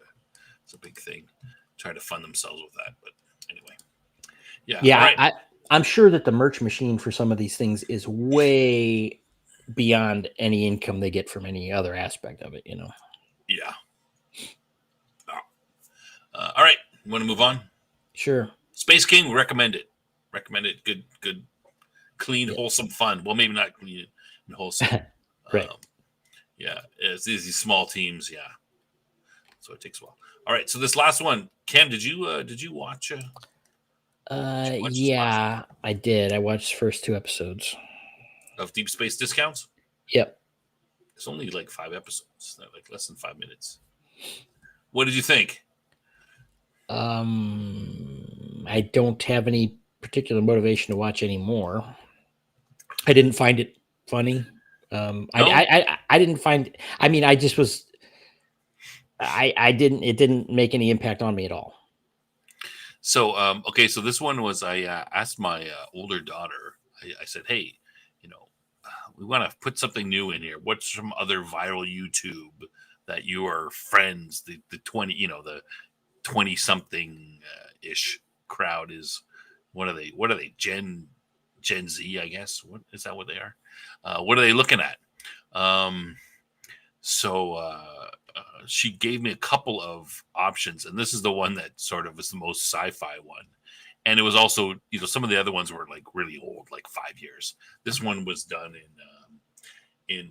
It's a big thing. Try to fund themselves with that, but anyway. Yeah. Yeah, All right. I'm sure that the merch machine for some of these things is way beyond any income they get from any other aspect of it. Yeah. All right. You want to move on? Sure. Space King, recommend it. Recommend it. Good, clean, Yeah. wholesome fun. Well, maybe not clean and wholesome. Right. Yeah, it's these small teams. Yeah, so it takes a while. All right, so this last one, Cam, did you watch? Watch this last Yeah, I did. I watched the first 2 episodes. of Deep Space Discounts? Yep. It's only like 5 episodes, like less than 5 minutes. What did you think? I don't have any particular motivation to watch anymore. I didn't find it funny. No? I didn't find. I mean, I just was. I didn't. It didn't make any impact on me at all. So okay, so this one was I asked my older daughter. I said, hey, we want to put something new in here. What's some other viral YouTube that your friends, the 20, the 20 something ish crowd is? What are they? Gen Z, I guess. What is that? What they are? What are they looking at? So she gave me a couple of options, and this is the one that sort of is the most sci-fi one. And it was also, some of the other ones were like really old, like 5 years. This one was done in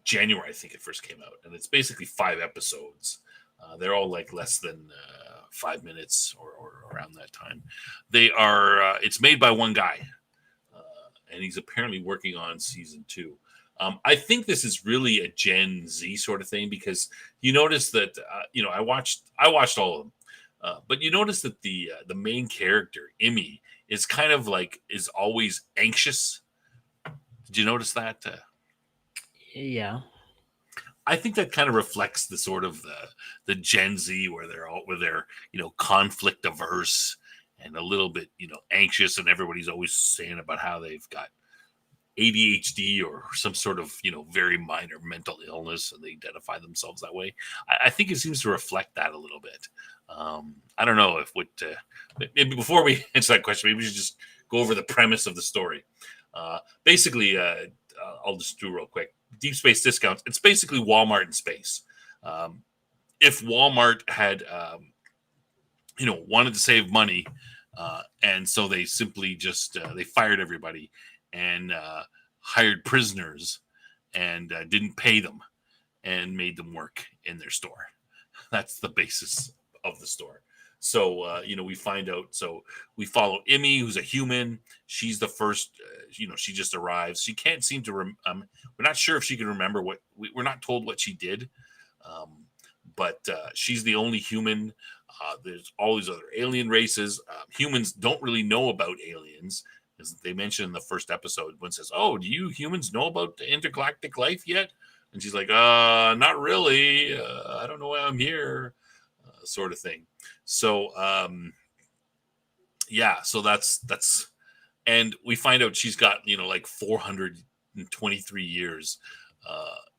January, I think it first came out, and it's basically 5 episodes. They're all like less than 5 minutes or around that time. They are. It's made by one guy, and he's apparently working on season 2. I think this is really a Gen Z sort of thing because you notice that I watched all of them, but you notice that the main character Emmy is kind of like is always anxious. Did you notice that? Yeah. I think that kind of reflects the sort of the Gen Z where they're conflict averse and a little bit anxious, and everybody's always saying about how they've got ADHD or some sort of very minor mental illness, and they identify themselves that way. I think it seems to reflect that a little bit. I don't know if maybe before we answer that question, maybe we should just go over the premise of the story. Basically, I'll just do real quick. Deep Space Discounts. It's basically Walmart in space. If Walmart had, wanted to save money, and so they simply just they fired everybody and hired prisoners and didn't pay them and made them work in their store. That's the basis of the store. So, we find out. So we follow Emmy, who's a human. She's the first, she just arrives. She can't seem to, we're not sure if she can remember we're not told what she did. But she's the only human. There's all these other alien races. Humans don't really know about aliens. As they mentioned in the first episode, one says, "Oh, do you humans know about intergalactic life yet?" And she's like, "Not really. I don't know why I'm here," sort of thing. So, yeah. So that's, and we find out she's got like 423 years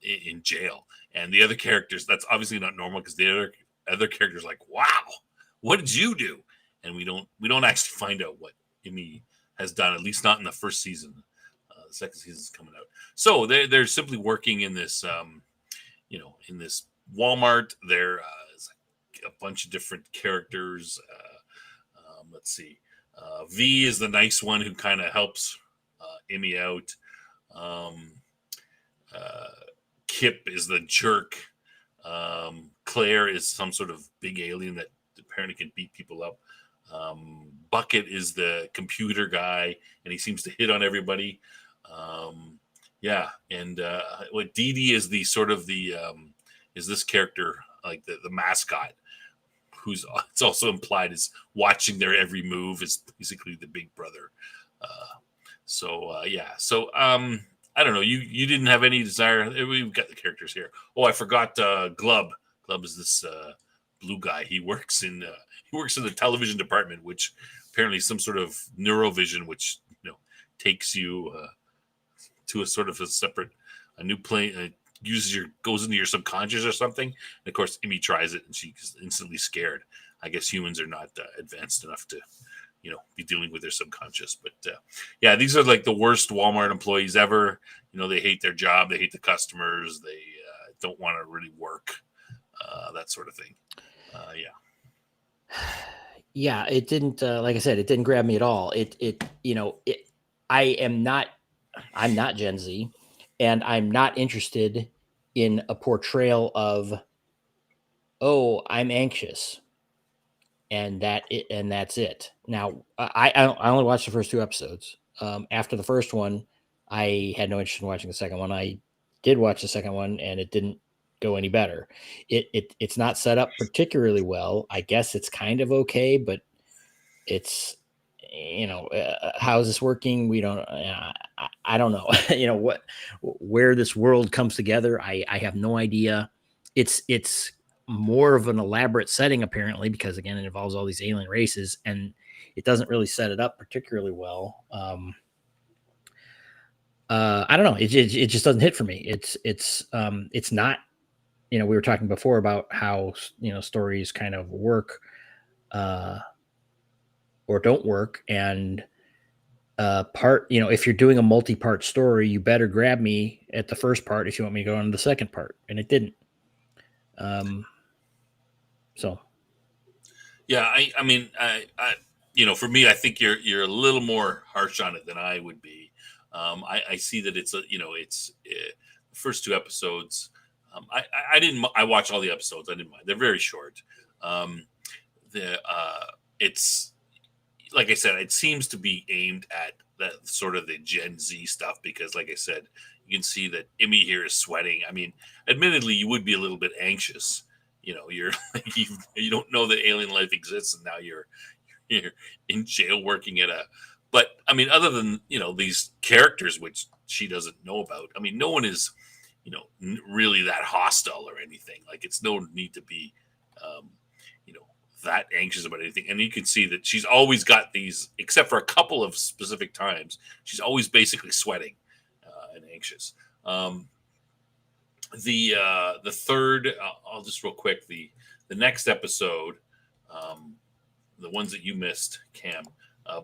in jail, and the other characters. That's obviously not normal because the other characters like, "Wow, what did you do?" And we don't actually find out what Emmy has done, at least not in the first season. The second season is coming out. So they're simply working in this, in this Walmart. There is a bunch of different characters. Let's see. V is the nice one who kind of helps Emmy out. Kip is the jerk. Claire is some sort of big alien that apparently can beat people up. Bucket is the computer guy, and he seems to hit on everybody. Yeah, and what Dee Dee is the sort of is this character like the mascot, who's it's also implied is watching their every move, is basically the big brother. Yeah, so I don't know. You didn't have any desire. We've got the characters here. Oh, I forgot Glub. Glub is this blue guy. He works in the television department, which apparently is some sort of neurovision, which takes you to a sort of a new plane, goes into your subconscious or something. And of course, Emmy tries it and she's instantly scared. I guess humans are not advanced enough to, be dealing with their subconscious. But yeah, these are like the worst Walmart employees ever. They hate their job, they hate the customers, they don't want to really work, that sort of thing. Yeah. Yeah, it didn't. Like I said, it didn't grab me at all. I'm not Gen Z, and I'm not interested in a portrayal of, oh, I'm anxious, and that's it. Now, I only watched the first 2 episodes. After the first one, I had no interest in watching the second one. I did watch the second one, and it didn't go any better. It's not set up particularly well. I guess it's kind of okay, but it's how is this working? We don't. I don't know. Where this world comes together. I have no idea. It's more of an elaborate setting apparently, because again it involves all these alien races, and it doesn't really set it up particularly well. I don't know. It just doesn't hit for me. It's not. We were talking before about how stories kind of work. Or don't work, and if you're doing a multi-part story, you better grab me at the first part if you want me to go on to the second part, and it didn't. So Yeah, I mean, for me, I think you're a little more harsh on it than I would be. I see that it's the first 2 episodes. I didn't. I watched all the episodes. I didn't mind. They're very short. The It's like I said, it seems to be aimed at that sort of the Gen Z stuff because, like I said, you can see that Emmy here is sweating. I mean, admittedly, you would be a little bit anxious. You're you don't know that alien life exists, and now you're in jail working at a. But I mean, other than these characters, which she doesn't know about. I mean, no one is really that hostile or anything. Like it's no need to be. That anxious about anything, and you can see that she's always got these, except for a couple of specific times, she's always basically sweating and anxious. The third, I'll just real quick, the next episode, the ones that you missed, Cam,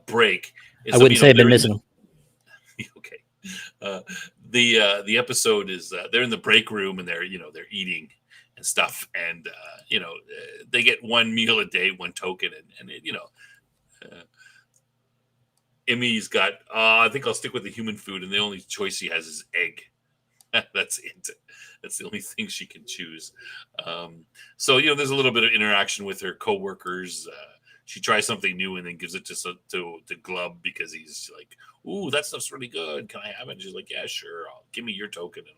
break. I wouldn't say I've been missing them. Okay. The episode is they're in the break room and they're eating and stuff, and they get one meal a day, one token, and Emmy's got I think I'll stick with the human food, and the only choice he has is egg. That's it. That's the only thing she can choose. So there's a little bit of interaction with her coworkers. She tries something new and then gives it to Glub because he's like, "Ooh, that stuff's really good. Can I have it?" And she's like, "Yeah, sure. Give me your token, and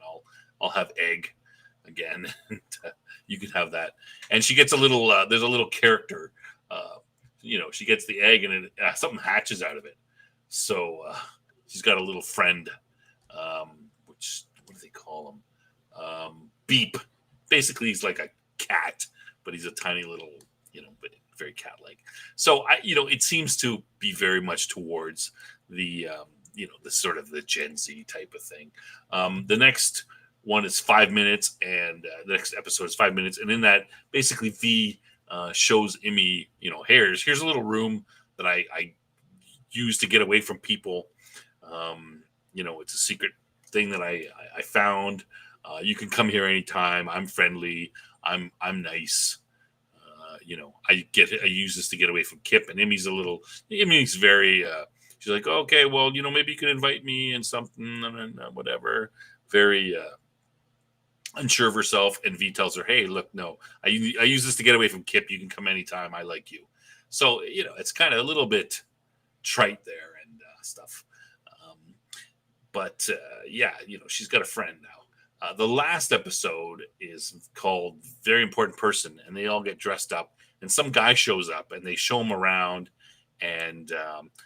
I'll have egg again. You can have that." And she gets a little. There's a little character. She gets the egg, and something hatches out of it. So she's got a little friend, which what do they call him? Beep. Basically, he's like a cat, but he's a tiny little, but very cat-like. So it seems to be very much towards the, the sort of the Gen Z type of thing. The next one is 5 minutes, and the next episode is 5 minutes, and in that, basically, V shows Emmy, here's a little room that I use to get away from people. It's a secret thing that I found. You can come here anytime. I'm friendly. I'm nice. I use this to get away from Kip, and Emmy's very. She's like, okay, well, maybe you can invite me and something, and whatever. Very unsure of herself, and V tells her, "Hey, look, no, I use this to get away from Kip. You can come anytime. I like you." So it's kind of a little bit trite there and stuff. But she's got a friend now. The last episode is called "Very Important Person," and they all get dressed up, and some guy shows up, and they show him around, and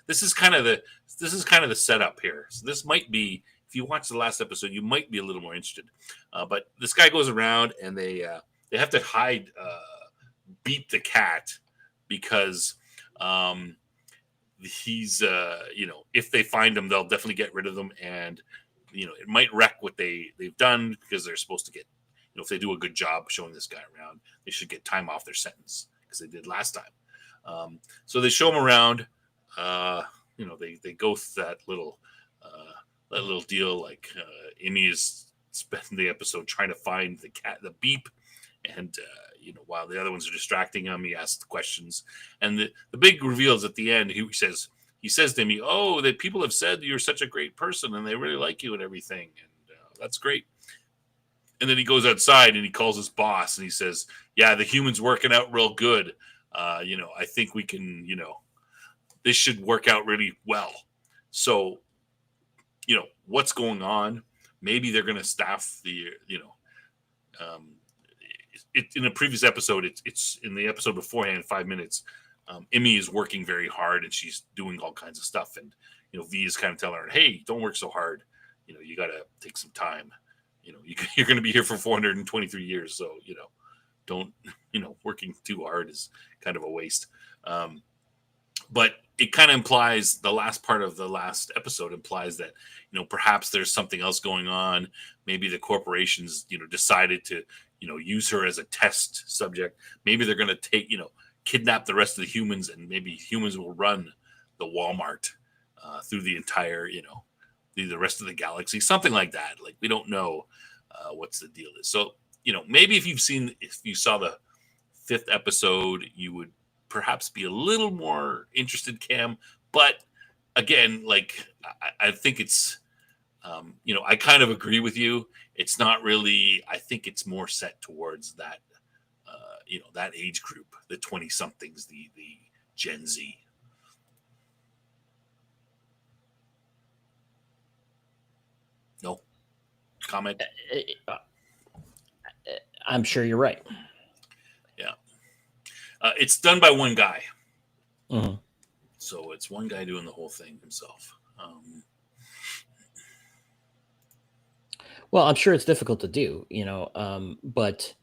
this is kind of the setup here. So this might be, if you watch the last episode, you might be a little more interested. But this guy goes around, and they have to hide Beat the cat because he's if they find him, they'll definitely get rid of them, and it might wreck what they've done, because they're supposed to get, if they do a good job showing this guy around, they should get time off their sentence, because they did last time. So they show him around. They go through that little deal. Like Amy is spending the episode trying to find the beep, and while the other ones are distracting him, he asks questions, and the big reveal is at the end. He says to me, "Oh, that people have said you're such a great person, and they really like you and everything, and that's great." And then he goes outside and he calls his boss and he says, "Yeah, the human's working out real good. I think we can, this should work out really well." So, what's going on? Maybe they're going to staff the, in a previous episode, it's in the episode beforehand, 5 minutes. Emmy is working very hard and she's doing all kinds of stuff. And, V is kind of telling her, "Hey, don't work so hard. You got to take some time. You're going to be here for 423 years. So, don't, working too hard is kind of a waste." But it kind of implies, the last part of the last episode implies that, perhaps there's something else going on. Maybe the corporations, decided to, use her as a test subject. Maybe they're going to kidnap the rest of the humans, and maybe humans will run the Walmart through the entire, the rest of the galaxy, something like that. Like, we don't know what's the deal is. So, maybe if you saw the 5th episode, you would perhaps be a little more interested, Cam. But again, like, I think it's, I kind of agree with you. It's not really, I think it's more set towards that, that age group, the 20 somethings, the Gen Z. No comment? I'm sure you're right. Yeah. It's done by one guy. Mm-hmm. So it's one guy doing the whole thing himself. Well, I'm sure it's difficult to do, but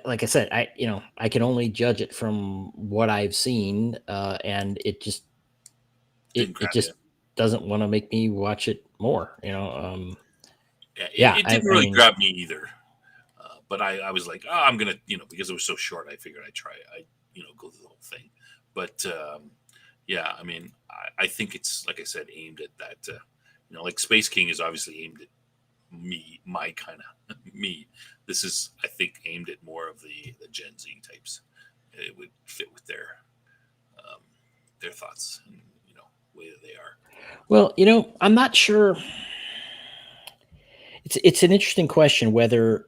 like I said, I can only judge it from what I've seen, and it just doesn't want to make me watch it more. It didn't really grab me either. But I was like, I'm gonna, because it was so short, I figured I'd try. Go through the whole thing. But yeah, I mean, I think it's, like I said, aimed at that. Like Space King is obviously aimed at me, my kind of me. This is, I think, aimed at more of the Gen Z types. It would fit with their thoughts and way that they are. Well, I'm not sure. It's an interesting question whether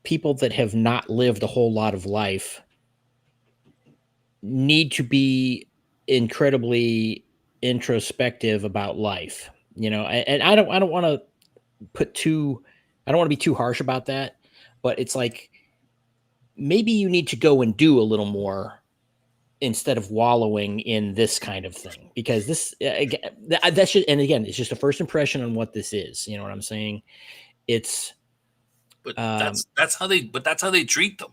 people that have not lived a whole lot of life need to be incredibly introspective about life, and I don't want to I don't want to be too harsh about that, but it's like, maybe you need to go and do a little more instead of wallowing in this kind of thing, because this, that should, and again, it's just a first impression on what this is. You know what I'm saying? It's, but that's how they treat them.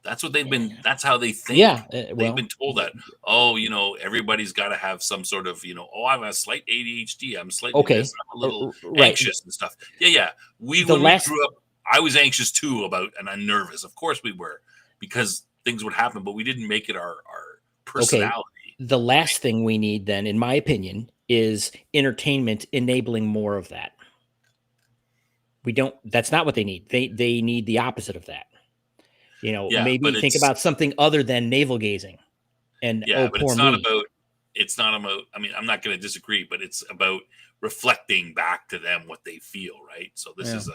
That's what they've been. That's how they think. Yeah, they've been told that. Oh, everybody's got to have some sort of, oh, I have a slight ADHD. I'm slightly this. I'm a little anxious and stuff. Yeah. When we grew up, I was anxious too and I'm nervous. Of course we were, because things would happen, but we didn't make it our personality. Okay. The last thing we need, then, in my opinion, is entertainment enabling more of that. That's not what they need. They need the opposite of that. Maybe think about something other than navel gazing. And but it's not about. I mean, I'm not going to disagree, but it's about reflecting back to them what they feel, right? So this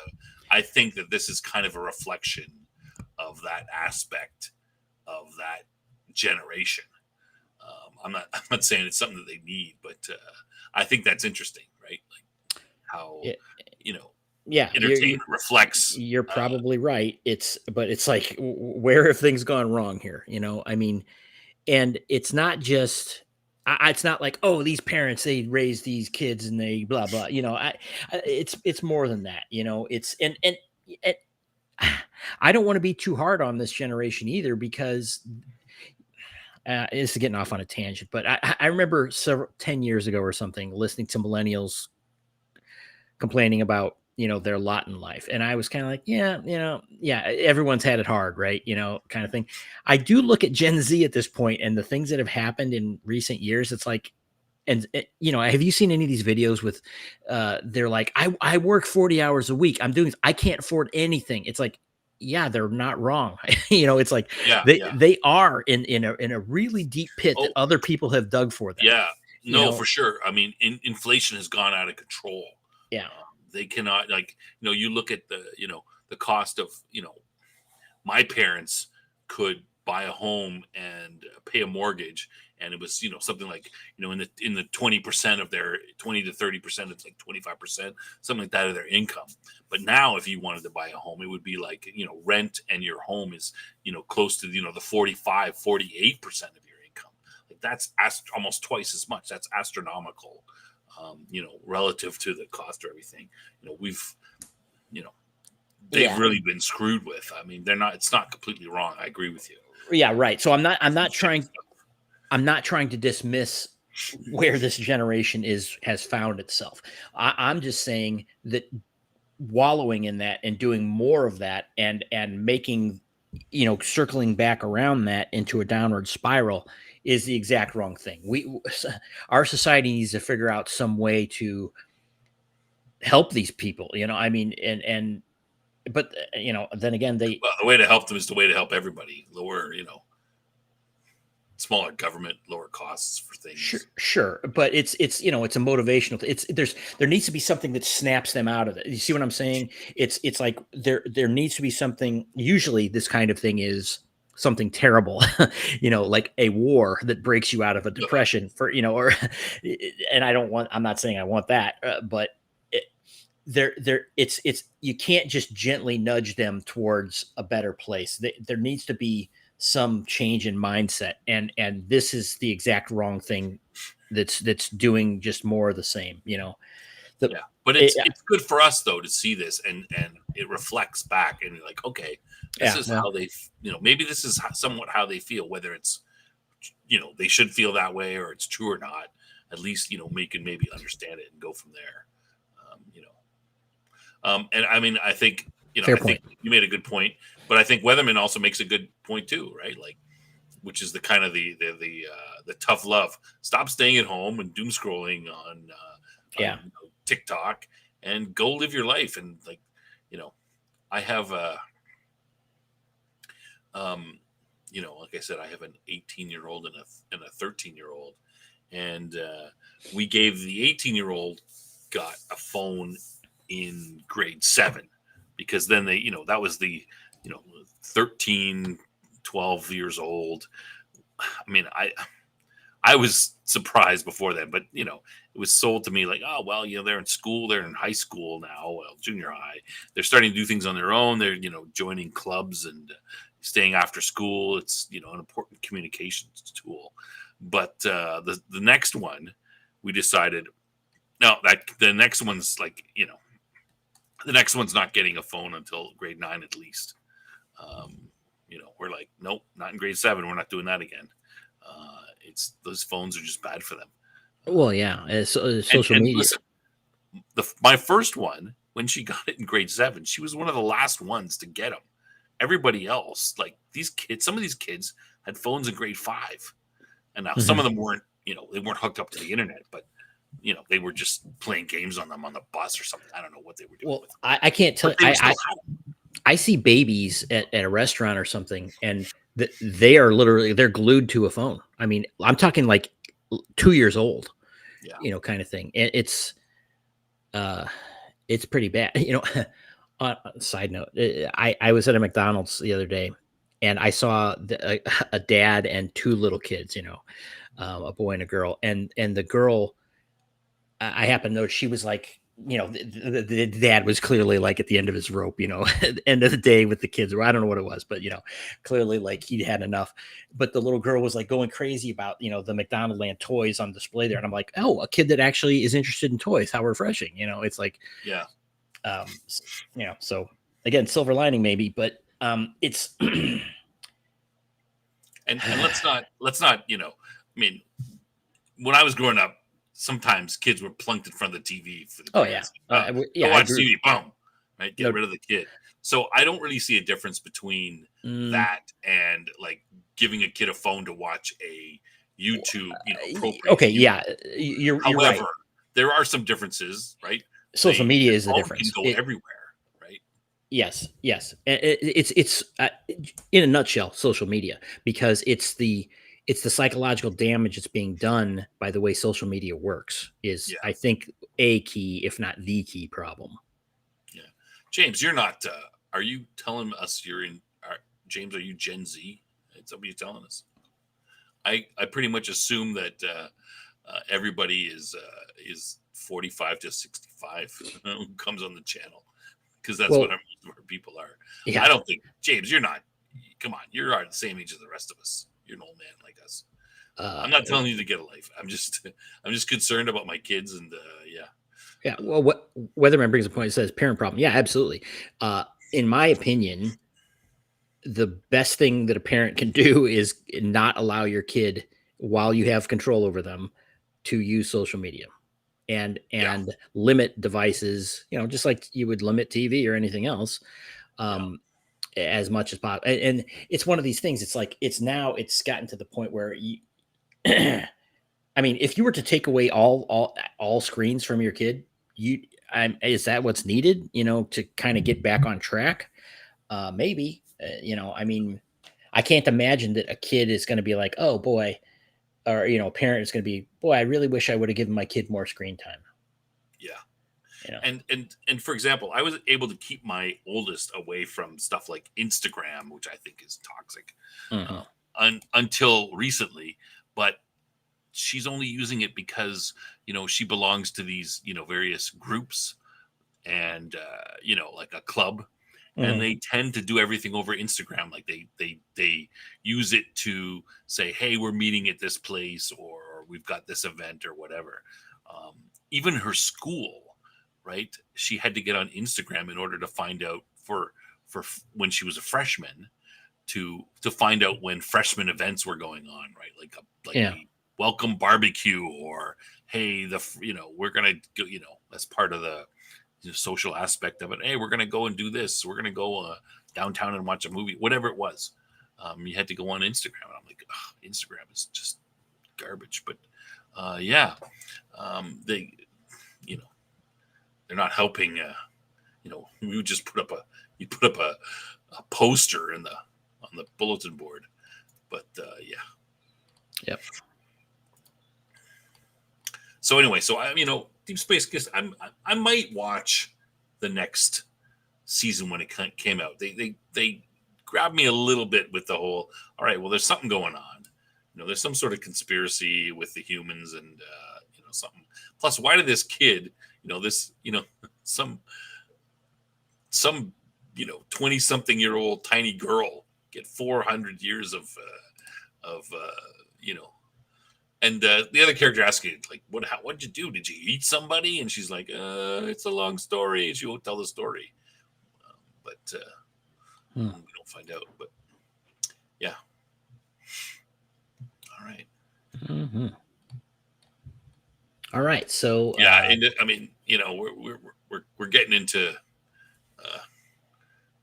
I think that this is kind of a reflection of that aspect of that generation. I'm not saying it's something that they need, but I think that's interesting, right? Like how entertainment reflects. You're probably right. But it's like, where have things gone wrong here? I mean, and it's not just, it's not like, oh, these parents, they raise these kids and they blah blah. It's more than that. It's and I don't want to be too hard on this generation either, because this is getting off on a tangent. But I remember 10 years ago or something, listening to millennials complaining about, their lot in life. And I was kind of like, yeah, everyone's had it hard, right? Kind of thing. I do look at Gen Z at this point and the things that have happened in recent years. It's like, and have you seen any of these videos with they're like, I work 40 hours a week, I'm doing this, I can't afford anything. It's like, yeah, they're not wrong. It's like Yeah, they are in a really deep pit that Oh, other people have dug for them. yeah. you No, know for sure. I mean, inflation has gone out of control. yeah, They cannot, like, you look at the cost of, my parents could buy a home and pay a mortgage, and it was, something like, in the 20% of their 20 to 30%, it's like 25%, something like that of their income. But now if you wanted to buy a home, it would be like, rent and your home is, close to, the 45, 48% of your income. Like that's almost twice as much. That's astronomical, relative to the cost of everything. We've, they've yeah, really been screwed with. I mean, it's not completely wrong. I agree with you. yeah, right. So I'm not trying to dismiss where this generation has found itself. I'm just saying that wallowing in that and doing more of that and making, circling back around that into a downward spiral is the exact wrong thing. Our society needs to figure out some way to help these people. I mean, but then again, Well, the way to help them is the way to help everybody. Lower, smaller government, lower costs for things. Sure, but it's it's a motivational. There needs to be something that snaps them out of it. You see what I'm saying? It's like there needs to be something. Usually, this kind of thing is something terrible, like a war that breaks you out of a depression or, and I'm not saying I want that, but it's you can't just gently nudge them towards a better place. There needs to be some change in mindset, and this is the exact wrong thing that's doing just more of the same. Yeah, but it's good for us though to see this, and it reflects back, and you're like, okay, this is how they, maybe this is somewhat how they feel, whether it's, they should feel that way or it's true or not. At least we can maybe understand it and go from there. And I mean, I think, Fair I think you made a good point, but I think Weatherman also makes a good point too, right? Like, which is the kind of the tough love. Stop staying at home and doom scrolling on TikTok and go live your life. And like, I have like I said, I have an 18-year-old and a 13-year-old, and we gave the 18-year-old got a phone in grade 7, because then they, that was the, 13, 12 years old. I mean, I was surprised before then, but it was sold to me like, oh, well, they're in school, they're in high school now, well, junior high, they're starting to do things on their own. They're, joining clubs and staying after school. It's, an important communications tool. But the next one, we decided, no, that the next one's like, the next one's not getting a phone until grade 9 at least. We're like, nope, not in grade 7. We're not doing that again. Those phones are just bad for them. Well, yeah, social media. Listen, my first one, when she got it in grade 7, she was one of the last ones to get them. Everybody else, like these kids, some of these kids had phones in grade 5, and now some of them weren't, they weren't hooked up to the internet, but they were just playing games on them on the bus or something. I don't know what they were doing. Well, I can't tell. I see babies at a restaurant or something, and they are they're glued to a phone. I mean, I'm talking like 2 years old, kind of thing. It's pretty bad. Side note, I was at a McDonald's the other day, and I saw a dad and 2 little kids, a boy and a girl, and the girl, I happened to notice she was like, the dad was clearly like at the end of his rope, at the end of the day with the kids, or I don't know what it was, but clearly like he'd had enough. But the little girl was like going crazy about, the McDonald Land toys on display there. And I'm like, oh, a kid that actually is interested in toys. How refreshing. It's like, yeah. So again, silver lining maybe, but it's and let's not, I mean, when I was growing up, sometimes kids were plunked in front of the TV for the Oh yeah, parents. Go yeah. I watch agree. TV, boom, right? Get No, rid of the kid. So I don't really see a difference between mm, that and like giving a kid a phone to watch a YouTube, appropriate okay, YouTube. yeah, you're right. However, there are some differences, right? Social media The is the phone can difference. go everywhere, right? Yes, yes. It's in a nutshell, social media, because it's the psychological damage that's being done by the way social media works is, Yeah, I think, a key, if not the key problem. yeah. James, you're not. Are you telling us you're in? James, are you Gen Z? Is that what you're telling us? I pretty much assume that everybody is 45 to 65 who comes on the channel because that's what Well, most of our people are. I yeah. don't think James, you're not. Come on, you're the same age as the rest of us. You're an old man like us. Uh, I'm not telling you to get a life. I'm just concerned about my kids and yeah. yeah. Well, what Weatherman brings a point. It says parent problem. Yeah, absolutely. In my opinion, the best thing that a parent can do is not allow your kid, while you have control over them, to use social media and Yeah, limit devices, just like you would limit TV or anything else, yeah, um, as much as possible. And it's one of these things. It's like it's gotten to the point where you, I mean, if you were to take away all screens from your kid, is that what's needed? To kind of get back on track? Maybe. I mean, I can't imagine that a kid is going to be like, oh boy, or a parent is going to be, boy, I really wish I would have given my kid more screen time. yeah. You know. And for example, I was able to keep my oldest away from stuff like Instagram, which I think is toxic, Mhm. until recently. But she's only using it because she belongs to these various groups and like a club, and Mhm. they tend to do everything over Instagram. Like they use it to say, hey, we're meeting at this place, or we've got this event or whatever. um, Even her school, right, she had to get on Instagram in order to find out when she was a freshman, to find out when freshman events were going on, right? Like Yeah. a welcome barbecue, or hey, we're gonna go, that's part of the social aspect of it. Hey, we're gonna go and do this. We're gonna go downtown and watch a movie, whatever it was. You had to go on Instagram, and I'm like, Instagram is just garbage. But yeah, they, you know, they're not helping. We would just you put up a poster on the bulletin board. But yeah. Yep. So anyway, Deep Space Kiss. I might watch the next season when it came out. They grabbed me a little bit with the whole. All right, well, there's something going on. There's some sort of conspiracy with the humans, and something. Plus, why did this kid, this, some 20-something-year-old tiny girl get 400 years of you know and the other character asking, like, what'd you do? Did you eat somebody? And she's like, it's a long story. She won't tell the story. But we don't find out. But yeah. All right. Mhm. All right. So Yeah, and I mean, we're getting into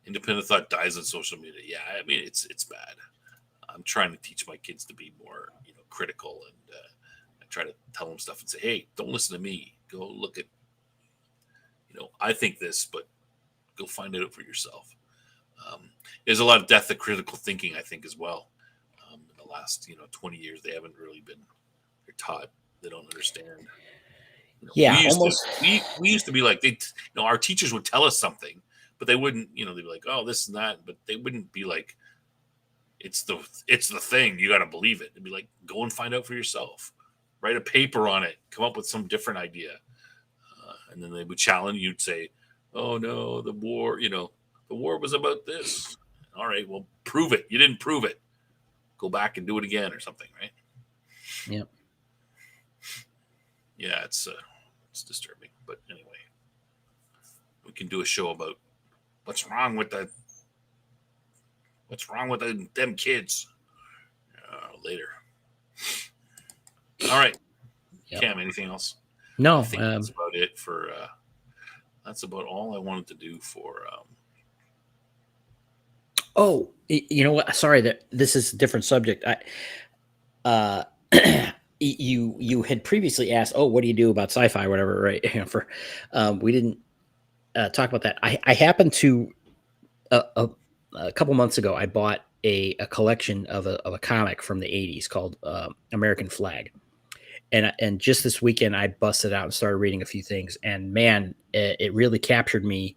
independent thought dies on social media. Yeah, I mean, it's bad. I'm trying to teach my kids to be more, critical, and I try to tell them stuff and say, hey, don't listen to me. Go look at, I think this, but go find it out for yourself. There's a lot of death of critical thinking, I think, as well. In the last, 20 years, they haven't really been. They're taught. They don't understand. We yeah, used to almost. we used to be like our teachers would tell us something, but they wouldn't. They'd be like, oh, this and that, but they wouldn't be like, it's the thing. You got to believe it. They'd be like, go and find out for yourself. Write a paper on it. Come up with some different idea, and then they would challenge. You'd say, oh no, the war. The war was about this. All right, well, prove it. You didn't prove it. Go back and do it again or something, right? Yep. Yeah, it's disturbing. But anyway, we can do a show about what's wrong with them kids later. All right. Yep. Cam, anything else? No. I think that's about it for. That's about all I wanted to do for. Oh, you know what? Sorry that this is a different subject. Uh, you had previously asked, oh, what do you do about sci-fi, or whatever, right? For we didn't talk about that. I happened to a couple months ago, I bought a collection of a comic from the '80s called American Flag, and just this weekend I busted out and started reading a few things, and man, it really captured me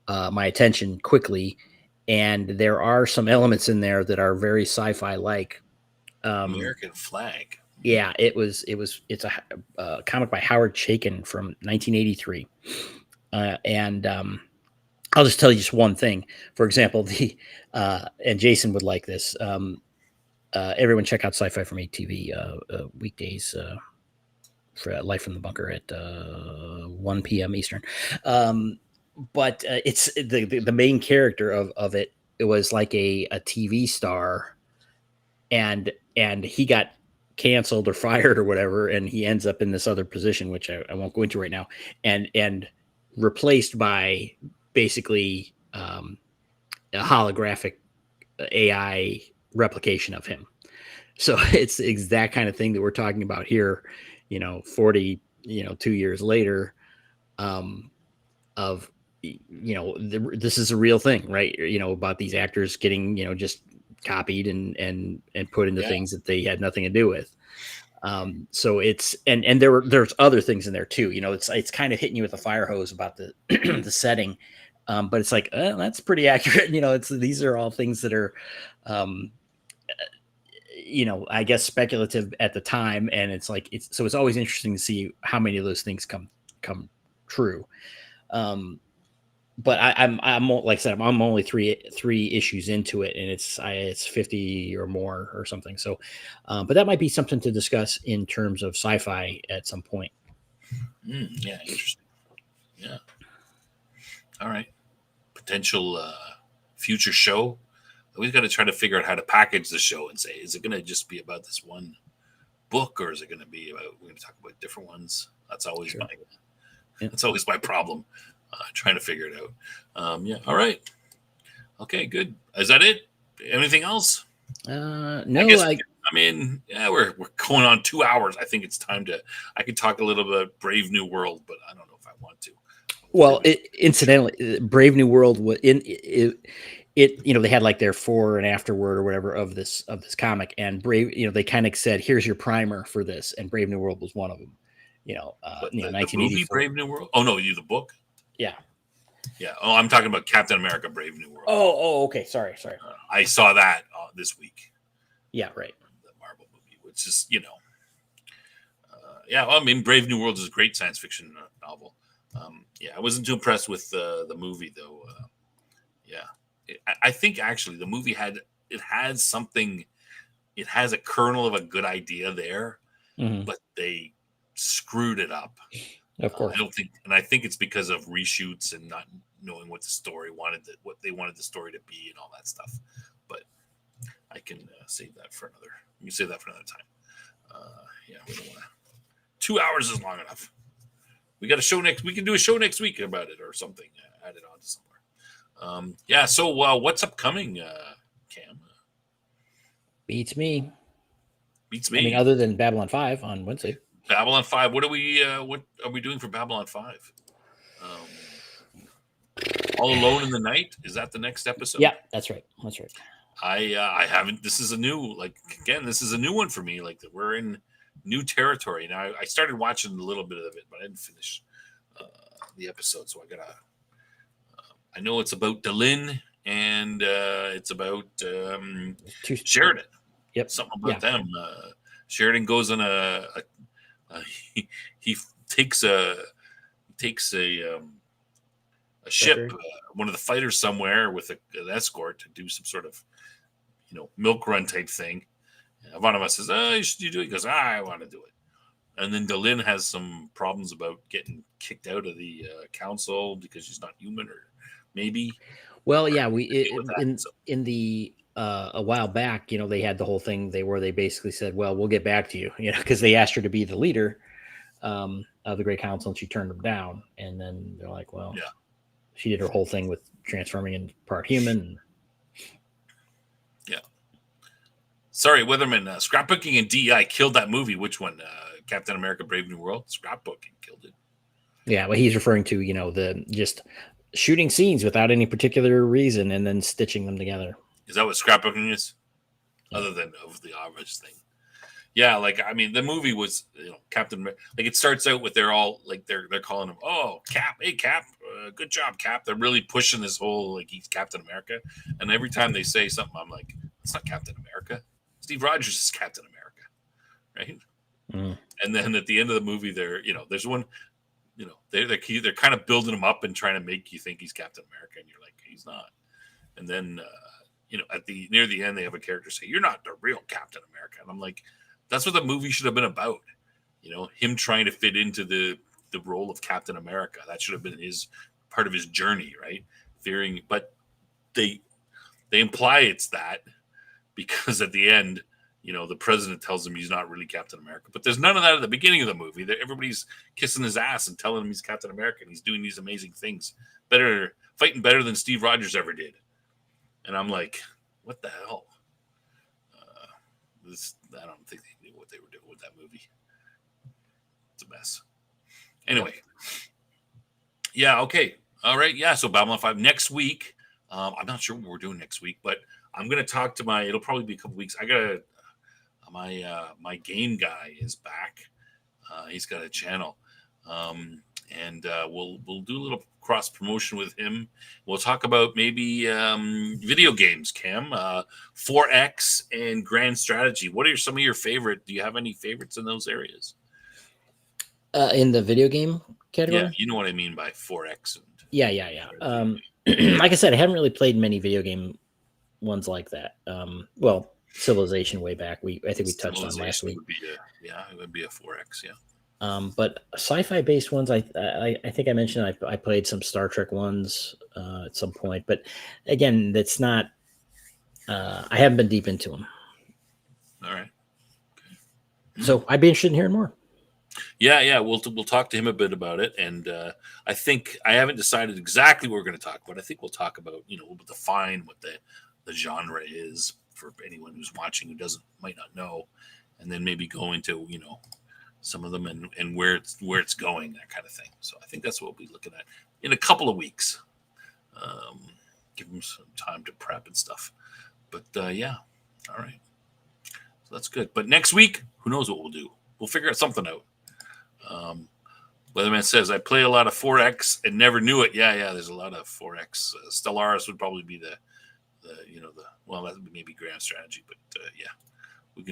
my attention quickly. And there are some elements in there that are very sci-fi like. American Flag. Yeah, it's a comic by Howard Chaykin from 1983, and I'll just tell you just one thing. For example, the and Jason would like this. Everyone check out Sci-Fi from ATV weekdays for Life from the Bunker at 1 p.m. Eastern. But it's the main character of it. It was like a TV star, and he got canceled or fired or whatever, and he ends up in this other position, which I won't go into right now, and replaced by basically a holographic AI replication of him. So it's that kind of thing that we're talking about here, 40, 2 years later, of, this is a real thing, right? About these actors getting, just copied and put into things that they had nothing to do with. So it's, and there's other things in there too. It's kind of hitting you with a fire hose about the, the setting. But it's like, that's pretty accurate. These are all things that are, I guess speculative at the time. And it's like, it's always interesting to see how many of those things come true. But I'm like I said, I'm only three issues into it, and it's 50 or more or something. So, but that might be something to discuss in terms of sci-fi at some point. Yeah, interesting. Yeah. All right. Potential future show. We've got to try to figure out how to package the show and say, is it going to just be about this one book, or is it going to be about? We're going to talk about different ones. That's always that's always my problem. Trying to figure it out. Yeah. All right. Okay. Good. Is that it? Anything else? No. We're going on 2 hours. I think it's time to. I could talk a little bit about Brave New World, but I don't know if I want to. Well, incidentally, Brave New World was in it. They had like their fore and afterword or whatever of this comic, and Brave. They kind of said, "Here's your primer for this," and Brave New World was one of them. The movie Brave New World. Oh no, the book. Yeah. Yeah. Oh, I'm talking about Captain America: Brave New World. Oh, okay. Sorry. I saw that this week. Yeah, right. The Marvel movie, which is Brave New World is a great science fiction novel. I wasn't too impressed with the movie though. I think actually the movie had something. It has a kernel of a good idea there, but they screwed it up. Of course. I think it's because of reshoots and not knowing what the story what they wanted the story to be and all that stuff. But I can save that for another. You can save that for another time. We don't want to. 2 hours is long enough. We got a show next. We can do a show next week about it or something. Add it on to somewhere. So what's upcoming, Cam? Beats me. I mean, other than Babylon 5 on Wednesday. Babylon 5. What are we doing for Babylon 5? All Alone in the Night? Is that the next episode? Yeah, that's right. I haven't. This is a new one for me. Like we're in new territory now. I started watching a little bit of it, but I didn't finish the episode. So I gotta. I know it's about Delin and it's about Sheridan. Yep. Something about them. Sheridan goes on he takes a ship, one of the fighters somewhere with an escort to do some sort of milk run type thing. Ivanova says, you do it. He goes, I want to do it. And then Delin has some problems about getting kicked out of the council because she's not human, or maybe. Well, yeah, in the a while back, they had the whole thing where they basically said, well, we'll get back to you, because they asked her to be the leader, of the Great Council, and she turned them down. And then they're like, well, Yeah. she did her whole thing with transforming into part human. Yeah. Sorry, Weatherman. Scrapbooking and DEI killed that movie. Which one? Captain America: Brave New World. Scrapbooking killed it. Yeah, well, he's referring to, the just shooting scenes without any particular reason and then stitching them together. Is that what scrapbooking is? Yeah. Other than of the obvious thing. Yeah, the movie was, Captain, like it starts out with they're all like they're calling him, oh, Cap, hey Cap, good job, Cap. They're really pushing this whole like he's Captain America, and every time they say something, I'm like, it's not Captain America. Steve Rogers is Captain America, right? Mm. And then at the end of the movie, there's one, they're kind of building him up and trying to make you think he's Captain America, and you're like, he's not. And then near the end, they have a character say, "You're not the real Captain America," and I'm like, that's what the movie should have been about. Him trying to fit into the role of Captain America. That should have been his part of his journey, right? But they imply it's that because at the end, the president tells him he's not really Captain America. But there's none of that at the beginning of the movie. Everybody's kissing his ass and telling him he's Captain America and he's doing these amazing things, fighting better than Steve Rogers ever did. And I'm like, what the hell? I don't think they knew what they were doing with that movie. It's a mess. Anyway. Yeah, okay. All right. Yeah, so Babylon 5 next week. I'm not sure what we're doing next week, but I'm going to talk to it'll probably be a couple weeks. I got my game guy is back. He's got a channel. And we'll do a little cross promotion with him. We'll talk about maybe video games, Cam, 4X and Grand Strategy. What are some of your favorite? Do you have any favorites in those areas? In the video game category? Yeah, you know what I mean by 4X. Yeah. Like I said, I haven't really played many video game ones like that. Well, Civilization way back. I think we touched on last week. It would be a 4X, yeah. But sci-fi based ones, I think I mentioned I played some Star Trek ones at some point, but again, that's not. I haven't been deep into them. All right. Okay. So I'd be interested in hearing more. Yeah. We'll talk to him a bit about it, and I think I haven't decided exactly what we're going to talk about. I think we'll talk about we'll define what the genre is for anyone who's watching who might not know, and then maybe go into some of them and where it's going, that kind of thing. So I think that's what we'll be looking at in a couple of weeks. Give them some time to prep and stuff. But yeah, all right. So that's good. But next week, who knows what we'll do? We'll figure something out. Weatherman says, I play a lot of 4X and never knew it. Yeah, there's a lot of 4X. Stellaris would probably be that would be maybe Grand Strategy, but yeah,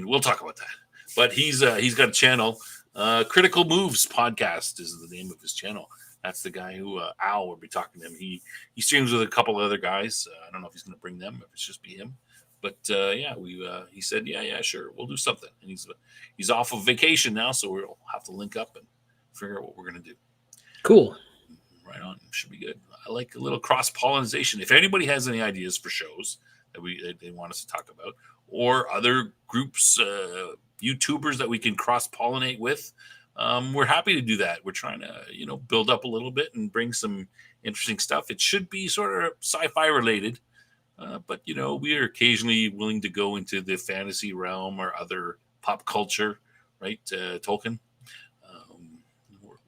we'll talk about that. But he's got a channel, Critical Moves Podcast is the name of his channel. That's the guy who Al will be talking to him. He streams with a couple of other guys. I don't know if he's going to bring them, if it's just be him. But he said, yeah, sure, we'll do something. And he's off of vacation now, so we'll have to link up and figure out what we're going to do. Cool. Right on. Should be good. I like a little cross-pollination. If anybody has any ideas for shows that they want us to talk about, or other groups, YouTubers that we can cross-pollinate with, we're happy to do that. We're trying to, build up a little bit and bring some interesting stuff. It should be sort of sci-fi related, but we are occasionally willing to go into the fantasy realm or other pop culture, right? Tolkien.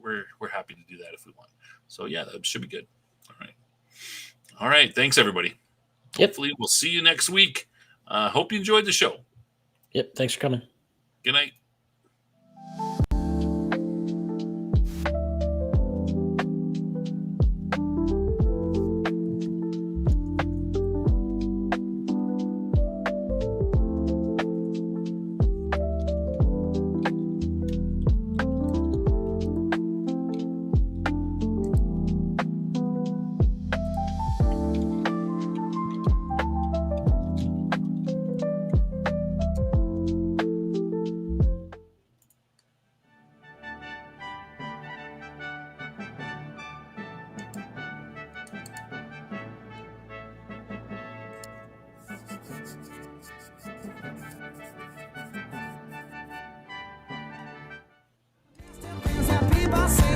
We're happy to do that if we want. So yeah, that should be good. All right. Thanks everybody. Yep. Hopefully we'll see you next week. Hope you enjoyed the show. Yep. Thanks for coming. Good night. passé